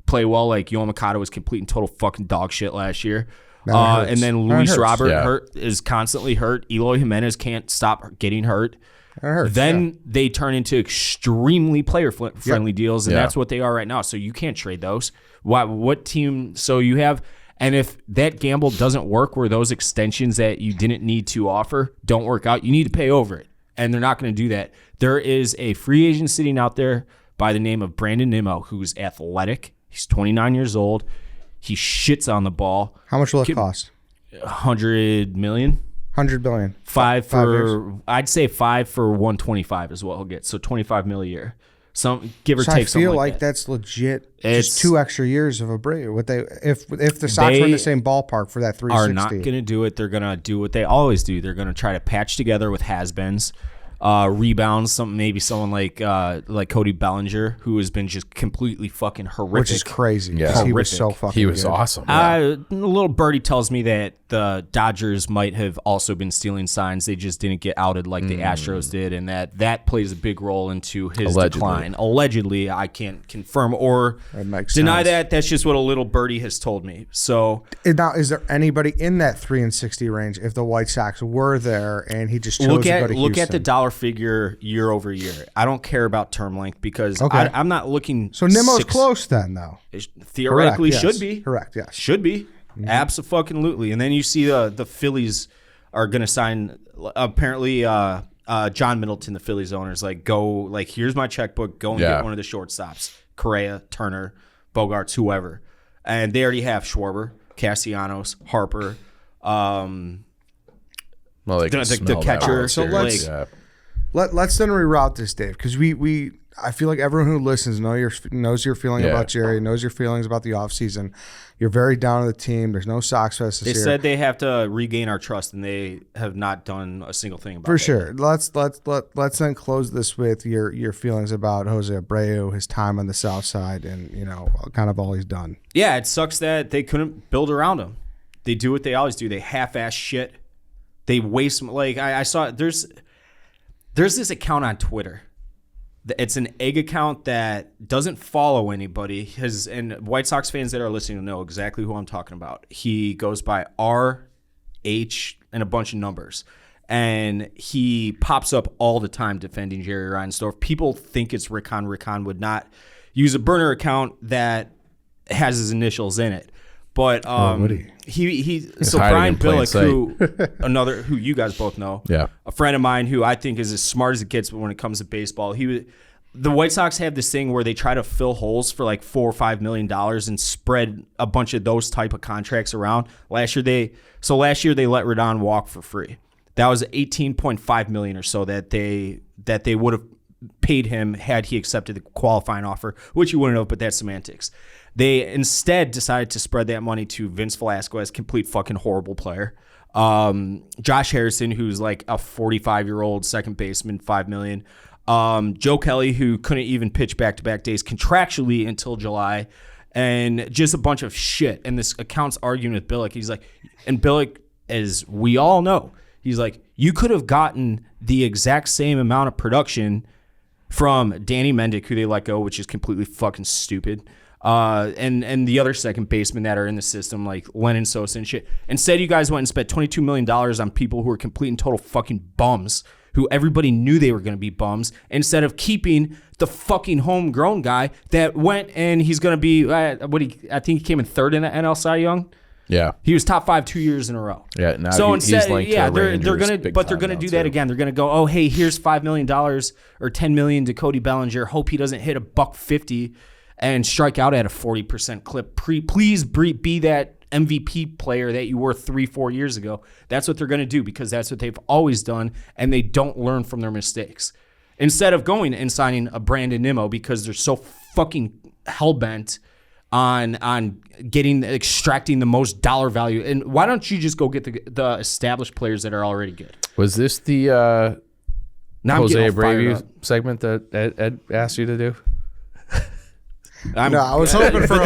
play well, like Yoel Mikado was complete and total fucking dog shit last year, and then Luis Robert is constantly hurt. Eloy Jimenez can't stop getting hurt. Then they turn into extremely player friendly deals, and that's what they are right now. So you can't trade those. What team? So you have. And if that gamble doesn't work, where those extensions that you didn't need to offer don't work out, you need to pay over it. And they're not going to do that. There is a free agent sitting out there by the name of Brandon Nimmo, who's athletic. He's 29 years old. He shits on the ball. How much will it cost? $100 million. $100 billion. I'd say 5 for 125 is what he'll get. So $25 million a year. Give or take. I feel like that's legit. It's just 2 extra years of Abreu. If the Sox were in the same ballpark for that 360, are not going to do it. They're going to do what they always do. They're going to try to patch together with has-beens, rebounds. Someone like Cody Bellinger, who has been just completely fucking horrific, which is crazy. Yeah, he was so fucking. He was good. Awesome. Yeah. A little birdie tells me that the Dodgers might have also been stealing signs. They just didn't get outed like the Astros did, and that plays a big role into his decline. Allegedly, I can't confirm or deny that. That's just what a little birdie has told me. So now, is there anybody in that 3 and 60 range if the White Sox were there and he just chose to go to Houston? Look at the dollar figure year over year. I don't care about term length because Okay. I'm not looking. So Nimmo's close then, though. Theoretically, Correct, should yes. be. Correct, yes. Should be. Abso-fucking-lutely. And then you see the Phillies are going to sign, apparently, John Middleton, the Phillies owner, is like, go, like, here's my checkbook. Go and get one of the shortstops. Correa, Turner, Bogarts, whoever. And they already have Schwarber, Castellanos, Harper, Well, they can the smell that catcher. one So series. let's then reroute this, Dave, because I feel like everyone who listens knows your feeling about Jerry, knows your feelings about the offseason. You're very down on the team. There's no Sox Fest this They year. said they have to regain our trust, and they have not done a single thing about it. For sure. Let's then close this with your feelings about Jose Abreu, his time on the South Side, and kind of all he's done. Yeah, it sucks that they couldn't build around him. They do what they always do. They half-ass shit. They waste. Like I saw, there's this account on Twitter. It's an egg account that doesn't follow anybody. And White Sox fans that are listening know exactly who I'm talking about. He goes by RH and a bunch of numbers. And he pops up all the time defending Jerry Reinsdorf. People think it's Rick Hahn. Rick Hahn would not use a burner account that has his initials in it. But so Brian Billick, who you guys both know, a friend of mine who I think is as smart as it gets when it comes to baseball. The White Sox have this thing where they try to fill holes for like $4 or $5 million and spread a bunch of those type of contracts around. Last year they let Rodon walk for free. That was $18.5 million or so that they would have paid him had he accepted the qualifying offer, which you wouldn't have, but that's semantics. They instead decided to spread that money to Vince Velasquez, complete fucking horrible player. Josh Harrison, who's like a 45-year-old second baseman, $5 million. Joe Kelly, who couldn't even pitch back-to-back days contractually until July, and just a bunch of shit. And this account's arguing with Billick. He's like, and Billick, as we all know, he's like, you could have gotten the exact same amount of production from Danny Mendick, who they let go, which is completely fucking stupid. And the other second basemen that are in the system, like Lennon Sosa and shit. Instead, you guys went and spent $22 million on people who are complete and total fucking bums, who everybody knew they were going to be bums, instead of keeping the fucking homegrown guy that went and he's going to be, I think he came in third in the NL Cy Young. Yeah, he was top 5 2 years in a row. Yeah, now so he's instead, linked yeah, to they're gonna do that too. again. They're gonna go, oh hey, here's $5 million or $10 million to Cody Bellinger. Hope he doesn't hit $150 and strike out at a 40% clip. Please be that MVP player that you were 3-4 years ago. That's what they're gonna do because that's what they've always done, and they don't learn from their mistakes. Instead of going and signing a Brandon Nimmo because they're so fucking hellbent on extracting the most dollar value. And why don't you just go get the established players that are already good? Was this the Jose Abreu segment that Ed asked you to do? I was hoping for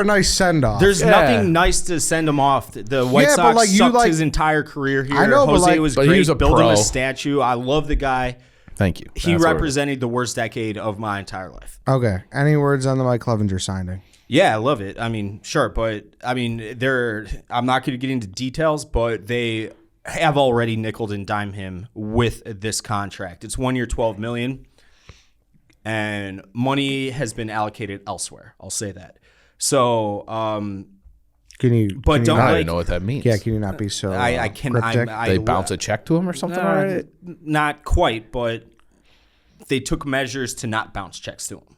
a nice send off. There's nothing nice to send him off. The White Sox sucked his entire career here. I know, Jose was great. He was a Build him pro. a statue. I love the guy. Thank you. He represented the worst decade of my entire life. Okay. Any words on the Mike Clevenger signing? Yeah, I love it. I mean, sure, but I mean, I'm not going to get into details, but they have already nickeled and dimed him with this contract. It's 1 year, $12 million, and money has been allocated elsewhere. I'll say that. So, Can you? I don't even know what that means. Yeah, can you not be so? I can. They bounce a check to him or something already? Not quite, but they took measures to not bounce checks to him,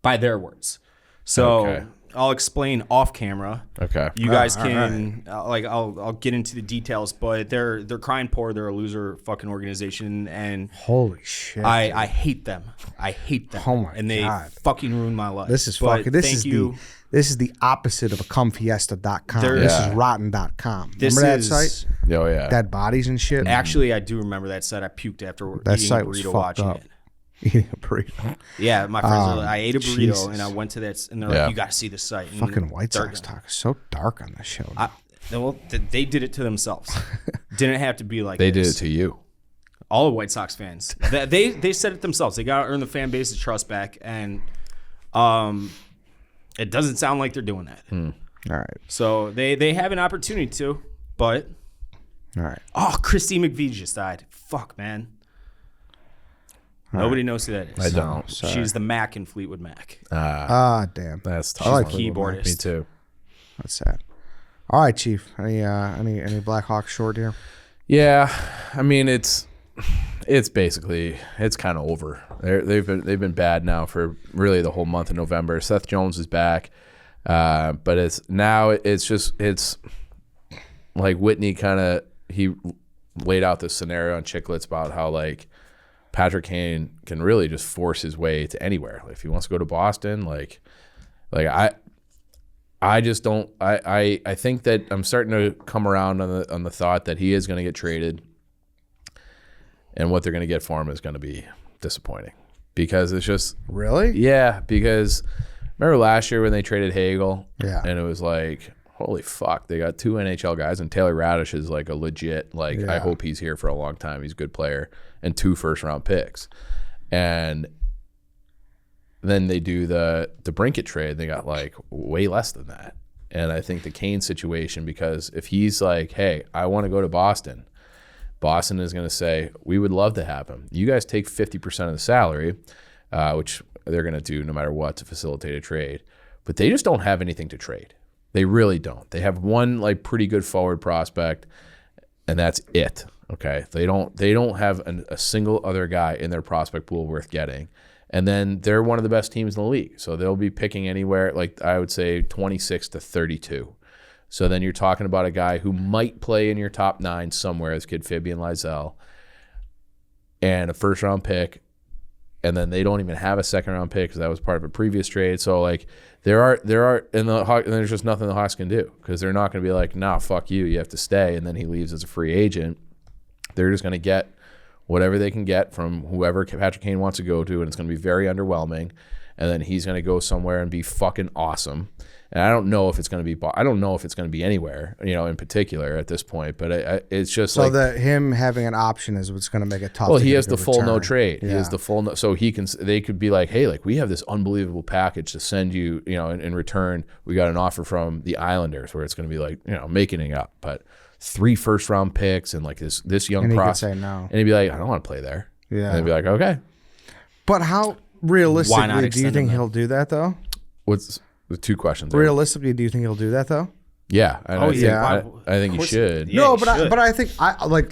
by their words. So Okay. I'll explain off camera. Okay. You guys can I'll get into the details, but they're crying poor. They're a loser fucking organization, and holy shit, I hate them. I hate them. Oh my and they God. fucking ruined my life. This is but fucking. This thank is you. this is the opposite of a cumfiesta.com. This is rotten.com. Remember that site? Oh yeah. Dead bodies and shit. Actually, I do remember that site. I puked after That eating site a was burrito fucked watching up. it. Eating a burrito. Yeah, my friends. I ate a burrito Jesus. and I went to that, and they're like, "You got to see this site." And Fucking White Sox talk is so dark on this show. They did it to themselves. Didn't have to be like They this. did it to you. All the White Sox fans. They said it themselves. They got to earn the fan base's trust back, and it doesn't sound like they're doing that. All right. So they have an opportunity to, but All right. oh, Christy McVie just died. Fuck, man. Nobody knows who that is. I don't. Sorry. She's the Mac in Fleetwood Mac. Damn. That's tough. I like keyboardist. Me too. That's sad. All right, Chief. Any Blackhawks short here? Yeah, I mean it's basically kind of over. They've been bad now for really the whole month of November. Seth Jones is back, but it's like Whitney he laid out this scenario on Chicklets about how like Patrick Kane can really just force his way to anywhere. Like, if he wants to go to Boston, like I just don't. I think that I'm starting to come around on the thought that he is going to get traded, and what they're going to get for him is going to be disappointing, because it's just really because remember last year when they traded Hagel, and it was like, holy fuck, they got 2 NHL guys, and Taylor Radish is like a legit I hope he's here for a long time. He's a good player, and 2 first-round picks, and then they do the Brinkett trade. They got like way less than that. And I think the Kane situation, because if he's like, hey, I want to go to Boston, Boston is going to say, we would love to have him. You guys take 50% of the salary, which they're going to do no matter what to facilitate a trade. But they just don't have anything to trade. They really don't. They have one like pretty good forward prospect, and that's it. Okay, they don't have a single other guy in their prospect pool worth getting. And then they're one of the best teams in the league. So they'll be picking anywhere, like I would say 26 to 32. So then you're talking about a guy who might play in your top 9 somewhere, this kid Fabian Lysell, and a first-round pick. And then they don't even have a second-round pick because that was part of a previous trade. So like and there's just nothing the Hawks can do, because they're not going to be like, nah, fuck you, you have to stay. And then he leaves as a free agent. They're just going to get whatever they can get from whoever Patrick Kane wants to go to, and it's going to be very underwhelming. And then he's going to go somewhere and be fucking awesome. And I don't know if it's going to be anywhere, in particular at this point. But it's just so that him having an option is what's going to make it tough. Well, he has the full no trade. Yeah. He has the full no, so they could be like, hey, like we have this unbelievable package to send you, in return we got an offer from the Islanders where it's going to be like, making it up, but 3 first-round picks and like this young prospect. Say no. And he'd be like, I don't want to play there. Yeah. And they'd be like, okay. But how realistically do you think he'll do that, though? What's the 2 questions? Realistically, do you think he'll do that, though? Yeah. I think he should. Yeah, but I think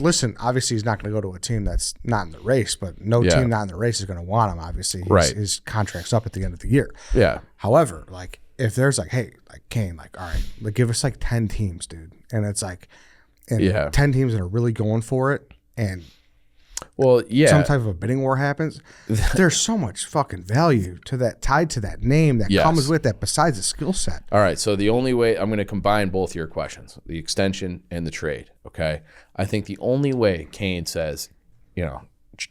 listen, obviously he's not going to go to a team that's not in the race, but no team not in the race is going to want him, obviously. His contract's up at the end of the year. Yeah. However, like if there's like, hey, like Kane, like, all right, like give us like 10 teams, dude. And it's like 10 teams that are really going for it, and some type of a bidding war happens. There's so much fucking value to that, tied to that name that comes with that, besides the skill set. All right, so the only way I'm going to combine both your questions, the extension and the trade, okay? I think the only way Kane says,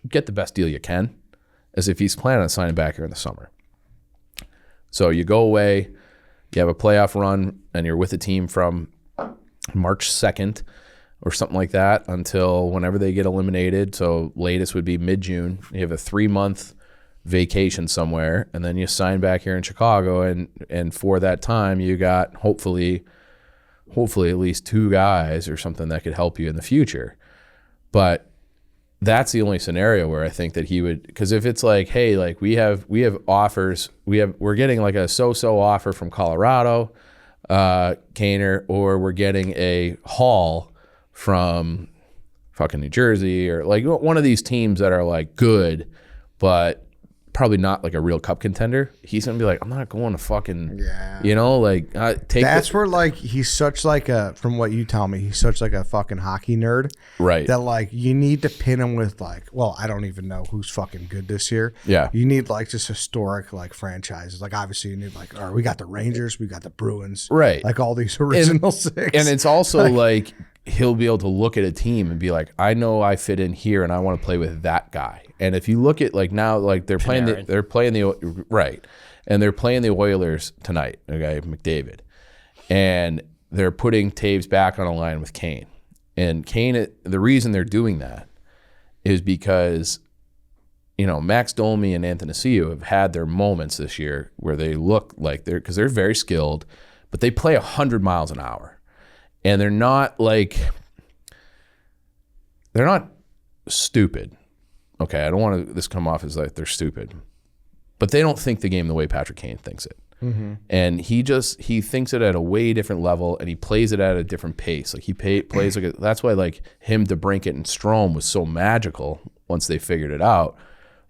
get the best deal you can, is if he's planning on signing back here in the summer. So you go away, you have a playoff run, and you're with the team from March 2nd or something like that until whenever they get eliminated. So latest would be mid-June. You have a 3-month vacation somewhere, and then you sign back here in Chicago, and for that time you got hopefully at least 2 guys or something that could help you in the future. But that's the only scenario where I think that he would, because if it's like, hey, like we have offers, we're getting like a so-so offer from Colorado, Kaner, or we're getting a haul from fucking New Jersey, or like one of these teams that are like good, but probably not like a real cup contender. He's gonna be like, I'm not going to fucking, take. That's where like he's such like a, from what you tell me, he's such like a fucking hockey nerd, right? That like you need to pin him with like, well, I don't even know who's fucking good this year. Yeah, you need like just historic like franchises. Like obviously you need like, all right, we got the Rangers, we got the Bruins, right? Like all these original 6. And it's also like he'll be able to look at a team and be like, I know I fit in here, and I want to play with that guy. And if you look at like now, like they're playing the Oilers tonight, okay, McDavid, and they're putting Taves back on a line with Kane. And Kane, the reason they're doing that is because, Max Domi and Athanasiou have had their moments this year where they look like because they're very skilled, but they play 100 miles an hour, and they're not stupid. okay, I don't want this to come off as like they're stupid, but they don't think the game the way Patrick Kane thinks it. And he thinks it at a way different level, and he plays it at a different pace. Like he plays like that's why like him, DeBrincat, and Strome was so magical once they figured it out,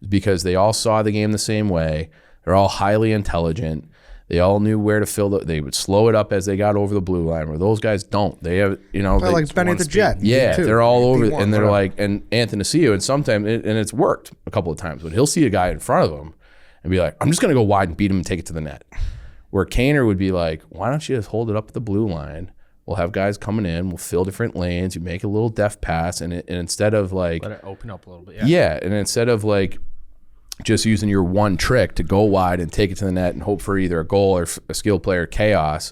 because they all saw the game the same way. They're all highly intelligent. They all knew where to fill they would slow it up as they got over the blue line, where those guys don't. They have, you know, they're like Benny the Jet. Yeah, they're all over, D1, and they're whatever. like, and Anthony and sometimes, and it's worked a couple of times, but he'll see a guy in front of him and be like, I'm just going to go wide and beat him and take it to the net. Where Kaner would be like, why don't you just hold it up at the blue line? We'll have guys coming in. We'll fill different lanes. You make a little deft pass, and instead of like, Let it open up a little bit. yeah, and instead of like just using your one trick to go wide and take it to the net and hope for either a goal or a skill player chaos,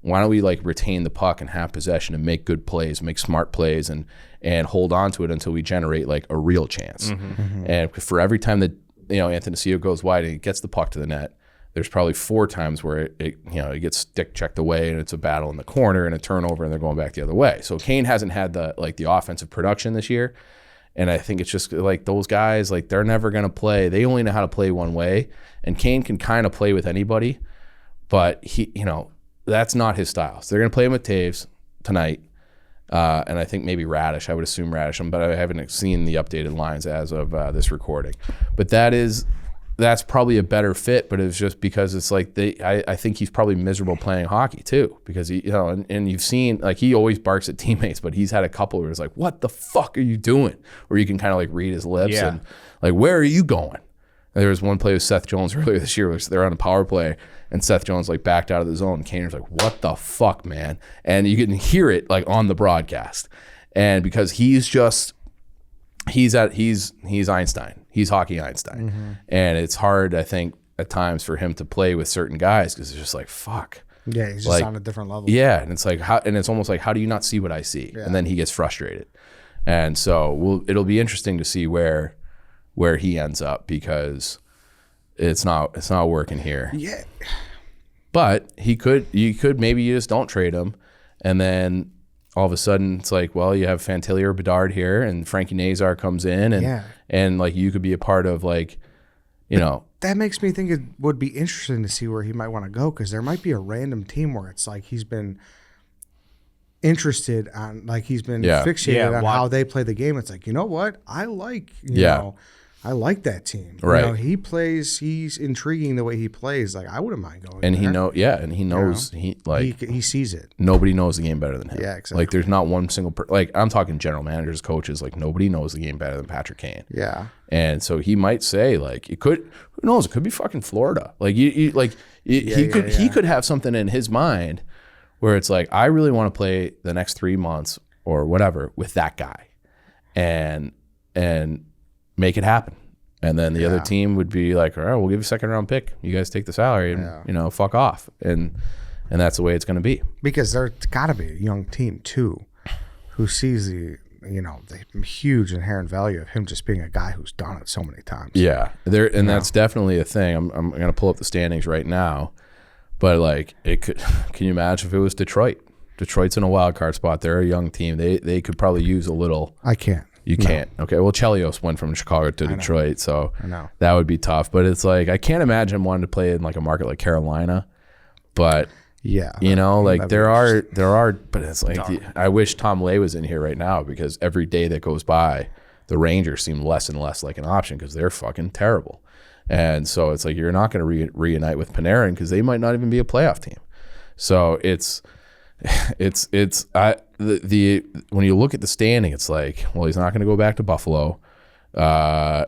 why don't we like retain the puck and have possession and make good plays, make smart plays, and hold on to it until we generate like a real chance. And for every time that, you know, Anthony goes wide and he gets the puck to the net, there's probably 4 times where it gets stick checked away and it's a battle in the corner and a turnover and they're going back the other way. So Kane hasn't had the offensive production this year. And I think it's just like those guys, like they're never going to play. They only know how to play one way. And Kane can kind of play with anybody, but he, you know, that's not his style. So they're going to play him with Taves tonight. And I think maybe Radish. I would assume Radish, but I haven't seen the updated lines as of this recording. But that's probably a better fit, but it's just because it's like I think he's probably miserable playing hockey too, because he, you know, and you've seen like he always barks at teammates, but he's had a couple where it's like, what the fuck are you doing? Where you can kind of like read his lips and like, where are you going? And there was one play with Seth Jones earlier this year where they're on a power play and Seth Jones like backed out of the zone and Kaner's like, what the fuck, man? And you can hear it like on the broadcast. And because he's Einstein. He's hockey Einstein. And it's hard, I think, at times for him to play with certain guys because it's just like, fuck. Yeah, he's just like, on a different level. Yeah, and it's like, it's almost like, how do you not see what I see? Yeah. And then he gets frustrated. And so it'll be interesting to see where he ends up, because it's not working here. Yeah. But you could maybe you just don't trade him, and then all of a sudden it's like, well, you have Fantilli or Bedard here, and Frankie Nazar comes in, and like you could be a part of like, you know. That makes me think it would be interesting to see where he might want to go, because there might be a random team where it's like he's been interested on, like he's been fixated on how they play the game. It's like, you know what? I like, you know, I like that team. Right. You know, he's intriguing the way he plays. Like I wouldn't mind going. And there. he knows, he sees it. Nobody knows the game better than him. Yeah, exactly. Like there's not one single like I'm talking general managers, coaches, like nobody knows the game better than Patrick Kane. Yeah. And so he might say like it could, who knows, it could be fucking Florida. Like he could have something in his mind where it's like, I really want to play the next 3 months or whatever with that guy and make it happen. And then the other team would be like, all right, we'll give you a second round pick. You guys take the salary and, you know, fuck off. And that's the way it's going to be. Because there's got to be a young team too who sees the huge inherent value of him just being a guy who's done it so many times. Yeah. That's definitely a thing. I'm going to pull up the standings right now. But like can you imagine if it was Detroit? Detroit's in a wild card spot. They're a young team. They could probably use a little. I can't. You can't. Okay. Well, Chelios went from Chicago to Detroit, so that would be tough. But it's like I can't imagine him wanting to play in like a market like Carolina. But you know, like there are. But it's like I wish Tom Lay was in here right now, because every day that goes by, the Rangers seem less and less like an option because they're fucking terrible. And so it's like you're not going to reunite with Panarin because they might not even be a playoff team. So when you look at the standing, it's like, well, he's not going to go back to Buffalo. Toronto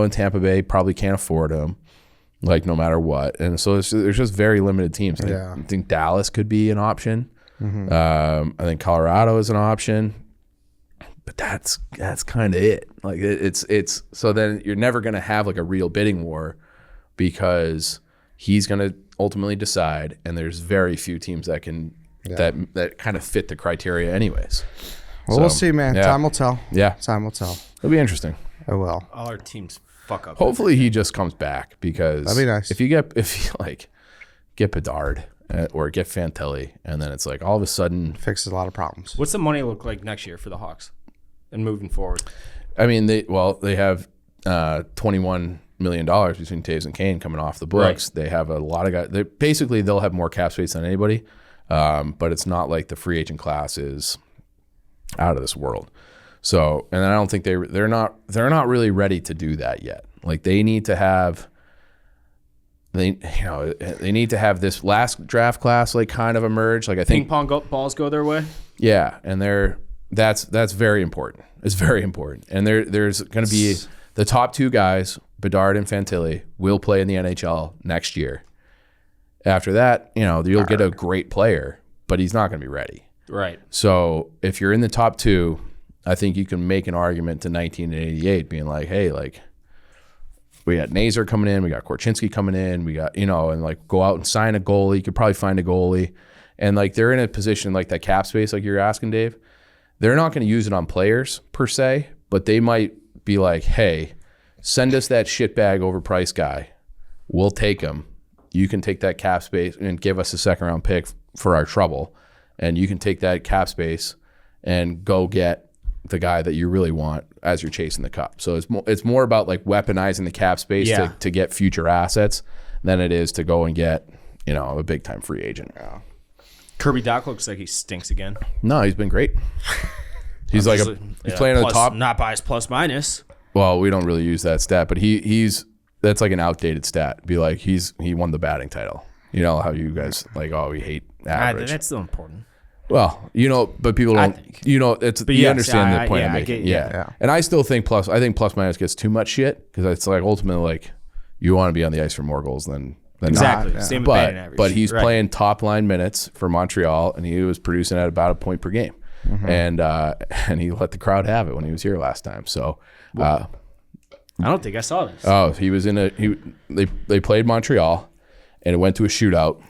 and Tampa Bay probably can't afford him, like no matter what. And so there's just very limited teams. I think Dallas could be an option. I think Colorado is an option, but that's kind of it. Like it's so then you're never going to have like a real bidding war, because he's going to ultimately decide, and there's very few teams that can that kind of fit the criteria anyways. Well, we'll see, man. Time will tell. Yeah. Time will tell. It'll be interesting. It will. All our teams fuck up. Hopefully he just comes back, because that'd be nice. If you get Bedard or get Fantilli, and then it's like all of a sudden fixes a lot of problems. What's the money look like next year for the Hawks and moving forward? I mean, they have $21 million between Taves and Kane coming off the books. Right. They have a lot of guys. They'll have more cap space than anybody, but it's not like the free agent class is out of this world. So, and I don't think they're not really ready to do that yet. Like they need to have this last draft class like kind of emerge. Like I think ping pong balls go their way. Yeah, and that's very important. It's very important. And there's going to be the top two guys, Bedard and Fantilli, will play in the NHL next year. After that, you'll get a great player, but he's not going to be ready. Right. So if you're in the top two, I think you can make an argument to 1988 being like, hey, like we got Nazar coming in, we got Korchinski coming in, we got, and like go out and sign a goalie. You could probably find a goalie. And like they're in a position like that cap space, like you're asking, Dave. They're not going to use it on players per se, but they might be like, hey, send us that shitbag overpriced guy. We'll take him. You can take that cap space and give us a second round pick for our trouble. And you can take that cap space and go get the guy that you really want as you're chasing the cup. So it's more about like weaponizing the cap space to get future assets than it is to go and get, a big time free agent. Yeah. Kirby Dach looks like he stinks again. No, he's been great. He's like he's playing on the top. Not by his plus minus. Well, we don't really use that stat, but that's like an outdated stat. Be like he won the batting title. You know how you guys like, we hate average. That's still important. Well, but people don't. It's you understand the point I'm making. Yeah. And I still think plus minus gets too much shit because it's like ultimately like you want to be on the ice for more goals than exactly. Not. Same with batting average. But he's playing top line minutes for Montreal, and he was producing at about a point per game, and he let the crowd have it when he was here last time. So, I don't think I saw this. Oh, he was they played Montreal, and it went to a shootout.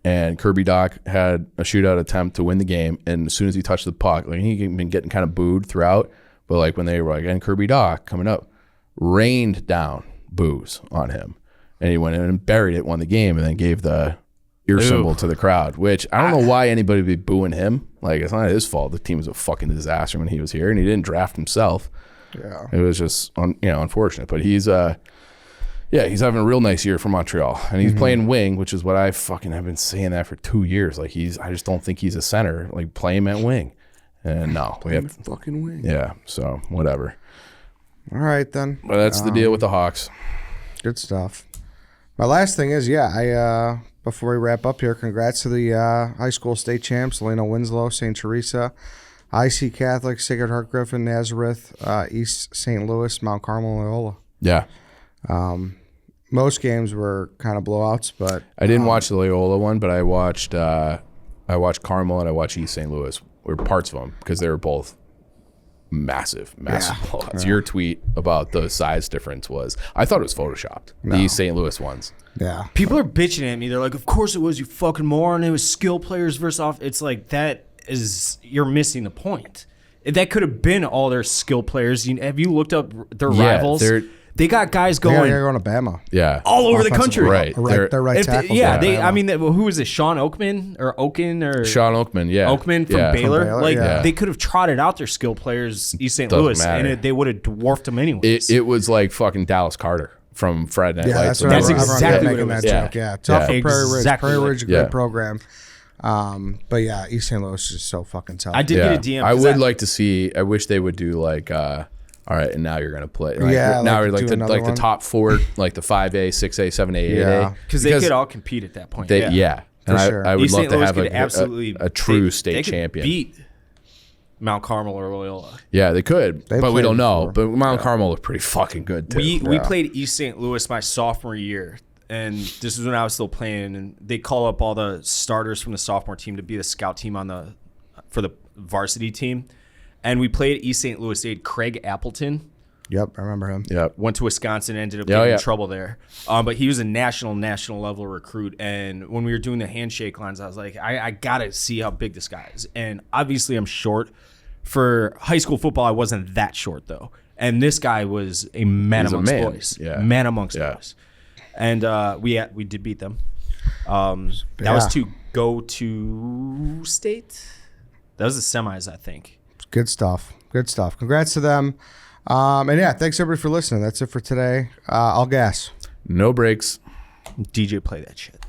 And Kirby Dach had a shootout attempt to win the game, and as soon as he touched the puck, like he'd been getting kind of booed throughout, but like when they were like, and Kirby Dach coming up, rained down boos on him, and he went in and buried it, won the game, and then gave the ear symbol to the crowd. Which I don't know why anybody would be booing him. Like it's not his fault. The team was a fucking disaster when he was here, and he didn't draft himself. Yeah, it was just unfortunate, but he's he's having a real nice year for Montreal, and he's playing wing, which is what I fucking have been saying that for 2 years. Like I just don't think he's a center. Like play him at wing, and no, we have fucking wing. Yeah, so whatever. All right then. But that's the deal with the Hawks. Good stuff. My last thing is, I before we wrap up here, congrats to the high school state champs, Leno Winslow, St. Teresa, IC Catholic, Sacred Heart Griffin, Nazareth, East St. Louis, Mount Carmel, Loyola. Yeah. Most games were kind of blowouts, but I didn't watch the Loyola one, but I watched Carmel and I watched East St. Louis, or parts of them, because they were both massive blowouts. Yeah. Your tweet about the size difference I thought it was photoshopped. No. The East St. Louis ones. Yeah. People are bitching at me. They're like, of course it was, you fucking moron. It was skill players versus off. It's like, you're missing the point. That could have been all their skill players. Have you looked up their rivals? They got guys going. They're going to Bama. Yeah. All over the country. Right. They're right tackles. Who is it? Sean Oakman or Oaken or Sean Oakman? Yeah. Oakman from Baylor. From Baylor, they could have trotted out their skill players, East St. Louis, and they would have dwarfed them anyways. It was like fucking Dallas Carter from Friday Night Lights. That's exactly what it was. Tough for Prairie Ridge. Prairie Ridge, a great Yeah. program. But yeah, East St. Louis is so fucking tough. I did get a DM. I would like to see. I wish they would do like. All right, and now you're gonna play. Like, now we're like the top four, like the 5A, 6A, 7A, 8A. Because they could all compete at that point. And sure. I would East love St. to Louis have could a true state they champion. Could beat Mount Carmel or Loyola. Yeah, they could, but we don't know. before. But Mount Carmel looked pretty fucking good too. We played East St. Louis my sophomore year, and this is when I was still playing. And they call up all the starters from the sophomore team to be the scout team for the varsity team, and we played East St. Louis. They had Craig Appleton. Yep, I remember him. Yep. Went to Wisconsin, ended up getting in trouble there. But he was a national level recruit. And when we were doing the handshake lines, I was like, I got to see how big this guy is. And obviously I'm short. For high school football, I wasn't that short, though. And this guy was a man amongst boys. Yeah. Man amongst boys. And we did beat them. That was to go to state. That was the semis, I think. Good stuff. Good stuff. Congrats to them. And yeah, thanks everybody for listening. That's it for today. I'll gas. No breaks. DJ, play that shit.